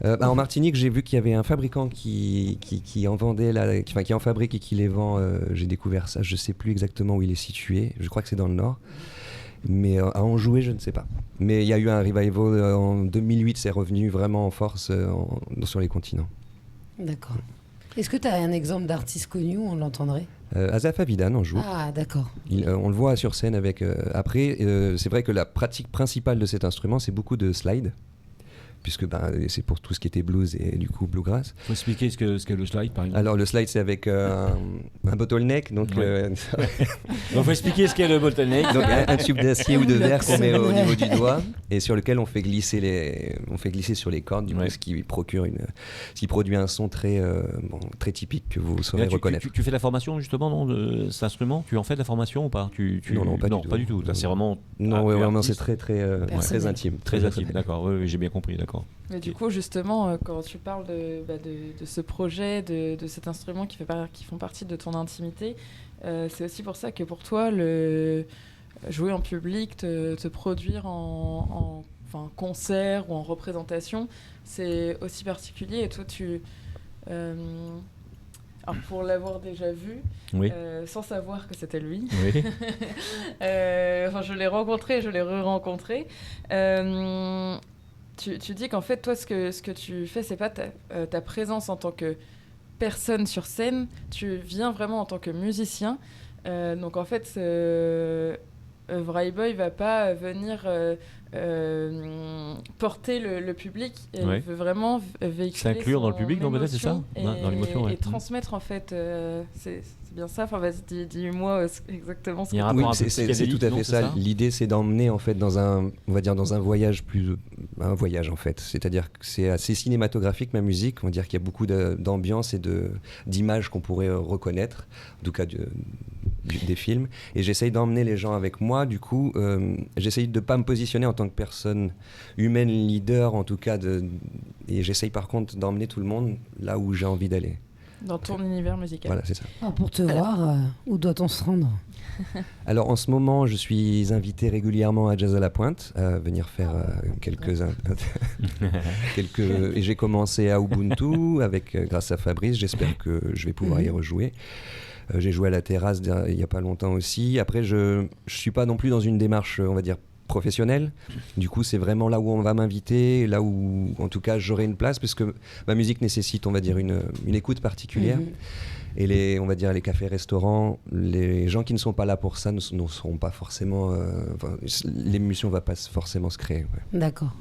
En Martinique, j'ai vu qu'il y avait un fabricant qui en vendait, qui en fabrique et qui les vend. J'ai découvert ça, je ne sais plus exactement où il est situé, je crois que c'est dans le nord. Mais à en jouer, je ne sais pas. Mais il y a eu un revival en 2008, c'est revenu vraiment en force sur les continents. D'accord. Est-ce que tu as un exemple d'artiste connu où on l'entendrait ? Asaf Avidan en joue. Ah, d'accord. On le voit sur scène avec... Après, c'est vrai que la pratique principale de cet instrument, c'est beaucoup de slide. Puisque c'est pour tout ce qui était blues et du coup bluegrass. Il faut expliquer ce qu'est le slide, par exemple. Alors le slide, c'est avec un bottleneck. Donc, il faut expliquer ce qu'est le bottleneck. Donc un tube d'acier ou de verre qu'on met au niveau du doigt et sur lequel on fait glisser sur les cordes, du coup, ce qui produit un son très typique que vous saurez reconnaître. Tu fais de la formation justement de cet instrument ? Tu en fais de la formation ou pas ? Non, pas du tout. Là, c'est vraiment... Non, vraiment, c'est très intime. Très intime, d'accord. Oui, j'ai bien compris, d'accord. Mais du coup, justement, quand tu parles de ce projet, de cet instrument qui font partie de ton intimité, c'est aussi pour ça que pour toi, jouer en public, te produire en concert ou en représentation, c'est aussi particulier. Et toi, alors pour l'avoir déjà vu, sans savoir que c'était lui, je l'ai rencontré, je l'ai re-rencontré. Tu dis qu'en fait, toi, ce que tu fais, c'est pas ta présence en tant que personne sur scène, tu viens vraiment en tant que musicien. Donc en fait, Vryboy va pas venir porter le public, il veut vraiment véhiculer s'inclure dans le public, non, peut-être, c'est ça, dans l'émotion, et transmettre en fait. C'est bien ça. Enfin, vas-y, dis-moi exactement ce que c'est tout à fait ça. L'idée, c'est d'emmener en fait dans un voyage un voyage en fait. C'est-à-dire que c'est assez cinématographique ma musique. On va dire qu'il y a beaucoup d'ambiance et d'images qu'on pourrait reconnaître, en tout cas des films. Et j'essaye d'emmener les gens avec moi. Du coup, j'essaye de pas me positionner en tant que personne humaine leader, en tout cas, et j'essaye par contre d'emmener tout le monde là où j'ai envie d'aller. Dans ton univers musical. Voilà, c'est ça. Pour te voir, où doit-on se rendre ? Alors en ce moment, je suis invité régulièrement à Jazz à la Pointe, à venir faire et j'ai commencé à Ubuntu grâce à Fabrice. J'espère que je vais pouvoir y rejouer. J'ai joué à la terrasse il n'y a pas longtemps aussi. Après, je suis pas non plus dans une démarche, on va dire, professionnelle. Du coup, c'est vraiment là où on va m'inviter, là où, en tout cas, j'aurai une place, parce que ma musique nécessite, on va dire, une écoute particulière. Et les cafés-restaurants, les gens qui ne sont pas là pour ça ne seront pas forcément... l'émotion ne va pas forcément se créer. Ouais. D'accord.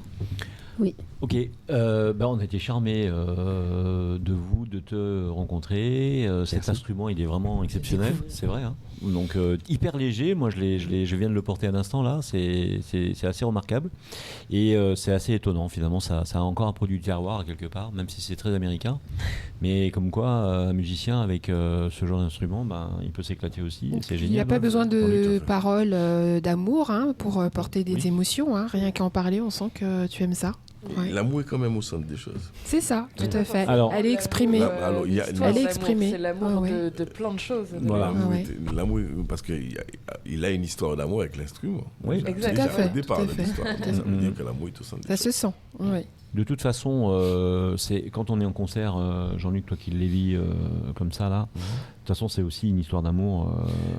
Oui. Ok, on a été charmés de vous, de te rencontrer. Cet instrument, il est vraiment exceptionnel, c'est vrai. Hein. Donc hyper léger, moi je viens de le porter à l'instant là, c'est assez remarquable. Et c'est assez étonnant finalement, ça a encore un produit du terroir quelque part, même si c'est très américain. Mais comme quoi, un musicien avec ce genre d'instrument, il peut s'éclater aussi, c'est génial. Il n'y a pas besoin de paroles d'amour pour porter des émotions, hein. Rien qu'à en parler, on sent que tu aimes ça. Ouais. L'amour est quand même au centre des choses. C'est ça, tout à fait. Alors, elle est exprimée. Alors, il y a- Elle est exprimée. C'est l'amour Ouais. de plein de choses. Voilà. L'amour, parce qu'il a une histoire d'amour avec l'instrument. Oui. Exact. Déjà, Tout à fait, au départ tout à de fait. l'histoire. Ça veut dire que l'amour est au centre des Ça choses. se sent. Oui. De toute façon, c'est quand on est en concert, Jean-Luc, toi qui les vis comme ça là, de toute façon c'est aussi une histoire d'amour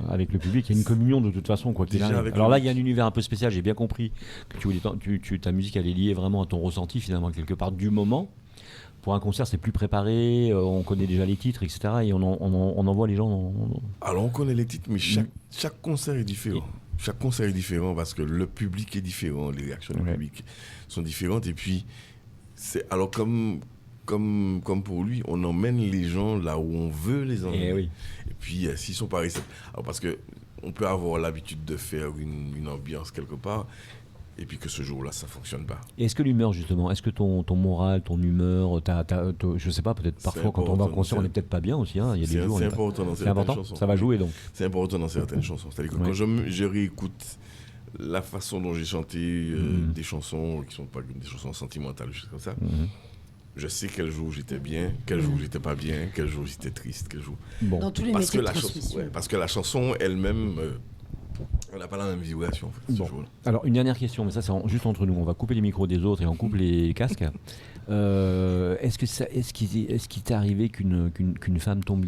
avec le public. Il y a une communion de toute façon quoi qu'il Déjà arrive. avec Alors le là il y a un univers un peu spécial. J'ai bien compris que ta musique elle est liée vraiment à ton ressenti finalement quelque part du moment. Pour un concert c'est plus préparé, on connaît déjà les titres etc. Et on envoie les gens. Alors on connaît les titres, mais chaque concert est différent. Chaque concert est différent parce que le public est différent, les réactions du public sont différentes. Et puis, alors comme pour lui, on emmène les gens là où on veut les emmener. Et puis, s'ils sont pas réceptifs. Alors parce qu'on peut avoir l'habitude de faire une ambiance quelque part, et puis que ce jour-là, ça fonctionne pas. Et est-ce que l'humeur justement, est-ce que ton moral, ton humeur, je sais pas, peut-être parfois quand on va en concert, on est peut-être pas bien aussi. Hein, il y a des jours, c'est important dans certaines chansons. Ça va jouer donc. C'est important dans certaines chansons. C'est-à-dire que quand je réécoute la façon dont j'ai chanté des chansons qui sont pas des chansons sentimentales, juste comme ça, je sais quel jour j'étais bien, quel jour j'étais pas bien, quel jour j'étais triste, quel jour. Bon. Dans tous les métiers de transmission. Parce que la chanson elle-même, on n'a pas la même vibration en fait, ce jour-là. Alors une dernière question, mais ça c'est juste entre nous. On va couper les micros des autres et on coupe les casques. Est-ce qu'il t'est arrivé qu'une femme tombe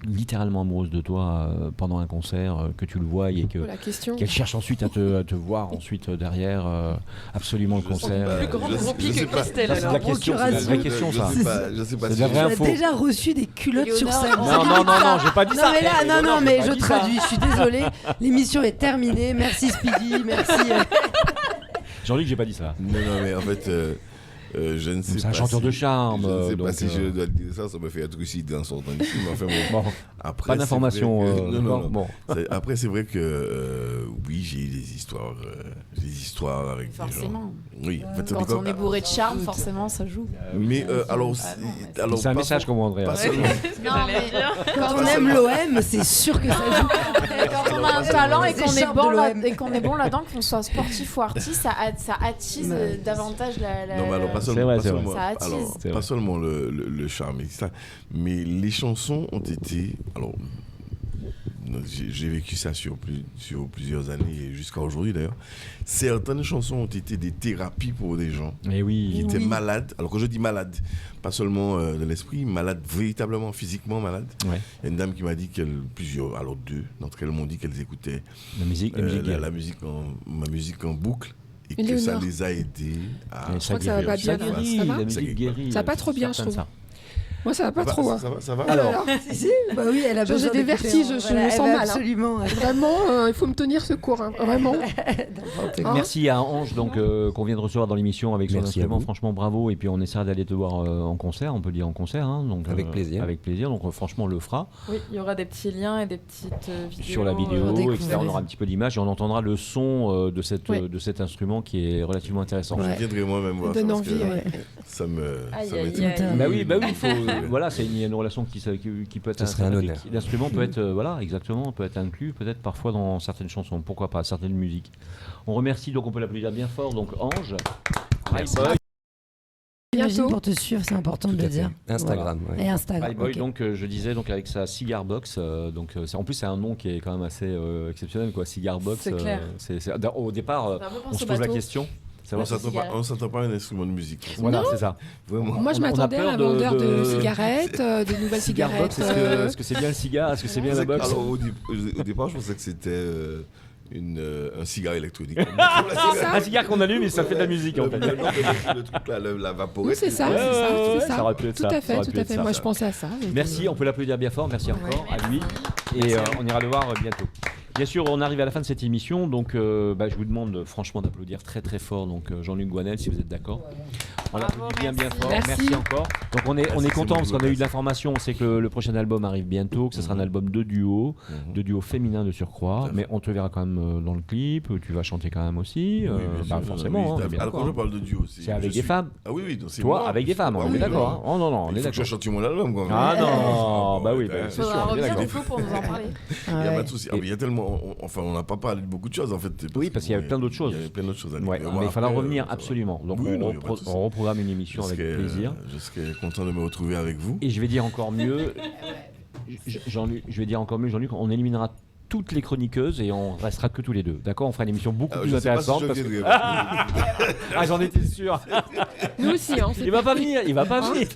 littéralement amoureuse de toi pendant un concert, que tu le vois et qu'elle cherche ensuite à te voir ensuite derrière absolument le concert. Plus grand groupie que Christelle. C'est la question, c'est la vraie question ça. Je sais pas. C'est de la vraie info. Tu as déjà reçu des culottes sur scène. Non, j'ai pas dit ça. Non, mais je traduis. Je suis désolée. L'émission est terminée. Merci Speedy, merci. Jean-Luc, j'ai pas dit ça. Non, mais en fait. Je ne sais pas. C'est un chanteur de charme. Je ne sais pas si je dois dire ça me fait être trucide dans son temps ici. Mais enfin, bon. Après, pas d'informations. Non. Après, c'est vrai que oui, j'ai eu des histoires avec forcément. des gens. Oui. Quand on est bourré de charme, forcément, ça joue. Mais alors, c'est un message comme André. Quand on aime l'OM, c'est sûr que ça joue. Quand on a un talent et qu'on est bon là-dedans, qu'on soit sportif ou artiste, ça attise davantage la. Non, mais alors pas seulement le charme et ça, mais les chansons ont été. Alors, j'ai vécu ça sur plusieurs années et jusqu'à aujourd'hui d'ailleurs. Certaines chansons ont été des thérapies pour des gens qui étaient malades. Alors quand je dis malade, pas seulement de l'esprit, malade véritablement physiquement malade. Ouais. Il y a une dame qui m'a dit deux d'entre elles m'ont dit qu'elles écoutaient ma musique en boucle. Et que ça les a aidés à. Je crois que ça va pas bien. Ça va pas trop bien, je trouve. Moi, ça va pas trop. Ça va Alors, bah oui, elle a besoin j'ai des vertiges, je me sens mal. Absolument. Vraiment, il faut me tenir secours, vraiment. Merci à Ange qu'on vient de recevoir dans l'émission avec son instrument. Franchement, bravo. Et puis on essaiera d'aller te voir en concert. On peut le dire en concert, hein, donc avec plaisir. Avec plaisir. Donc franchement, on le fera. Oui, il y aura des petits liens et des petites vidéos. Sur la vidéo, etc. On aura un petit peu d'image et on entendra le son de cet instrument qui est relativement intéressant. Je viendrai moi-même voir ça. Envie, ça me. Bah oui, il faut. Voilà, c'est une relation qui peut être. Ce serait un honneur. L'instrument peut être, peut être inclus, peut-être parfois dans certaines chansons, pourquoi pas, certaines musiques. On remercie, donc on peut l'applaudir bien fort, donc Ange. Bientôt. Pour te suivre, c'est important de le dire. Instagram. Voilà. Et Instagram. Okay. Donc je disais avec sa Cigar Box, en plus c'est un nom qui est quand même assez exceptionnel, quoi. Cigar Box. C'est clair. Au départ, on se pose la question. On ne s'attend pas à un instrument de musique. Voilà, c'est ça. Vraiment. Moi, je m'attendais à un vendeur de cigarettes, de nouvelles cigarettes. Est-ce que c'est bien le cigare? Est-ce que c'est bien la box? Alors, au départ, je pensais que c'était un cigare électronique. Un cigare qu'on allume et ça fait de la musique, en fait. Le truc là, la vaporette. Oui, c'est ça. Ça aurait pu être ça. Tout à fait. Moi, je pensais à ça. Merci, on peut l'applaudir bien fort. Merci encore à lui. Et on ira le voir bientôt. Bien sûr, on arrive à la fin de cette émission, donc je vous demande franchement d'applaudir très très fort donc Jean-Luc Goinel, si vous êtes d'accord. On l'applaudit bien fort. Merci. Merci encore. Donc on est c'est content parce beaucoup, qu'on a eu de merci. l'information. On sait que le prochain album arrive bientôt, que ce sera un album de duo féminin de surcroît. Mais on te verra quand même dans le clip. Tu vas chanter quand même aussi. Oui, bien sûr, forcément. oui, on est bien alors quand d'accord. je parle de duo, C'est avec des femmes. Ah oui, donc c'est Toi, moi. avec des femmes, Ah on oui, est d'accord. oui. Hein. Oh non, non, on Il est faut que je d'accord. chante sur mon album. Quand même. Ah non, bah oui, ben, c'est Faudra sûr, on est revenir d'accord. du coup pour nous en parler. Il n'y a pas de souci. Ah, mais il y a tellement. Enfin, on n'a pas parlé de beaucoup de choses en fait. Oui, parce qu'il y avait plein d'autres choses. Il y avait plein d'autres choses à dire. Ouais, mais il faudra revenir absolument. Donc Oui, non, on, il y a pas de souci. on reprogramme une émission avec plaisir. Je serais content de me retrouver avec vous. Et je vais dire encore mieux, Jean-Luc, on éliminera toutes les chroniqueuses et on restera que tous les deux. D'accord, on fera une émission beaucoup plus Je sais pas si intéressante. je parce que- viendrai, Ah, j'en étais sûr. Nous aussi, hein, Il va pas venir, il va pas venir.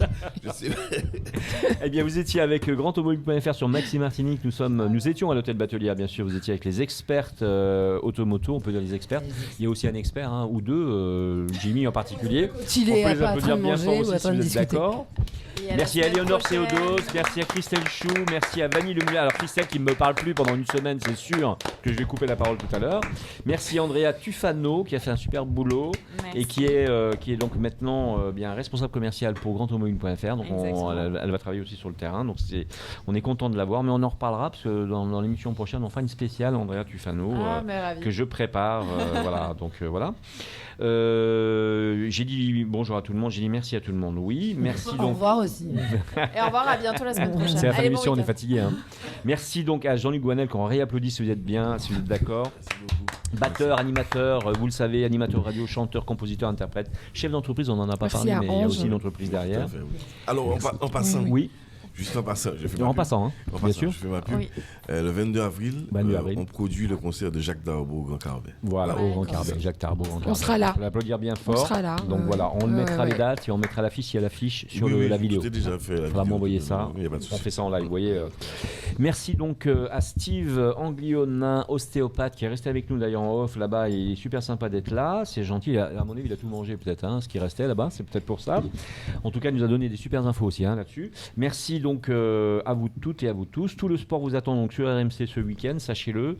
Je sais. Eh bien, vous étiez avec grandautomobile.fr sur Maxi Martinique. Nous étions à l'hôtel Batelier, bien sûr. Vous étiez avec les expertes automoto, on peut dire les expertes. Il y a aussi un expert ou deux, Jimmy en particulier. Il On est peut les pas en train applaudir de bien fort manger ou aussi en si train de vous êtes discuter. d'accord. Et à la Merci à semaine Eleonore prochaine. Théodos, merci à Christelle Chou, merci à Vanille Lemuel. Alors Christelle qui ne me parle plus pendant une semaine, c'est sûr que je vais couper la parole tout à l'heure. Merci à Andrea Tufano qui a fait un super boulot Merci. et qui est donc maintenant bien responsable commercial pour grandautomobile.fr. Donc Exactement. elle va travailler aussi sur le terrain. Donc on est content de l'avoir, mais on en reparlera parce que dans l'émission prochaine on fera une spéciale Andrea Tufano Ah, mais ravi. que je prépare. Voilà, donc voilà. J'ai dit bonjour à tout le monde, j'ai dit merci à tout le monde. Oui, merci Au donc. revoir aussi. Et au revoir, à bientôt la semaine prochaine. C'est la fin de Allez, bon l'émission, on est week-end. fatigué. Hein. Merci donc à Jean-Luc Gouanel qu'on réapplaudit si vous êtes bien, si vous êtes d'accord. Batteur, animateur, vous le savez, animateur radio, chanteur, compositeur, interprète, chef d'entreprise, on n'en a pas Merci parlé, à mais il y a Ange. aussi une entreprise derrière. Tout à fait, oui. Alors, en passant, Oui, juste en passant, je fais ma en pub. passant, hein, En bien passant, sûr. je fais ma pub. Oui. Le 22 avril, 22 avril. on produit le concert de Jacques Darbo au Grand Carbet. Voilà, Ouais, au Grand c'est Carbet, Jacques Tarbo. On sera là. On peut l'applaudir bien On fort. sera là. Donc voilà, on le mettra ouais. les dates et on mettra l'affiche, il y a l'affiche sur Oui, oui, la vidéo. Je t'ai déjà fait la Il vidéo. faudra m'envoyer ça. Il n'y a pas de On souci. fait ça en live, vous voyez. Merci donc à Steve Anglionin, ostéopathe, qui est resté avec nous d'ailleurs en off là-bas. Il est super sympa d'être là. C'est gentil. À mon avis, il a tout mangé peut-être, hein, ce qui restait là-bas. C'est peut-être pour ça. En tout cas, il nous a donné des super infos aussi là-dessus. Merci donc à vous toutes et à vous tous. Tout le sport vous attend donc sur RMC ce week-end, sachez-le,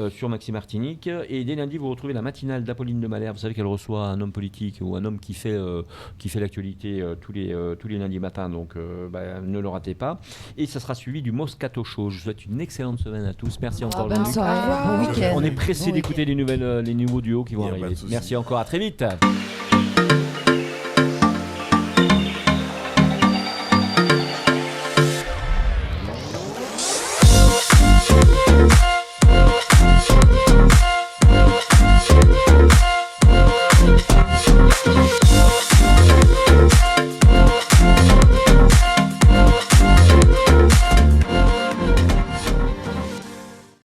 sur Maxi Martinique. Et dès lundi, vous retrouvez la matinale d'Apolline de Malherbe. Vous savez qu'elle reçoit un homme politique ou un homme qui fait l'actualité tous les lundis matins. Donc ne le ratez pas. Et ça sera suivi du Moscato Show. Je vous souhaite une excellente semaine à tous. Merci encore, Bonne Jean-Luc. soirée, bon week-end. On est pressé Bon d'écouter les nouveaux duos qui vont Il y a pas de arriver. souci. Merci encore. À très vite.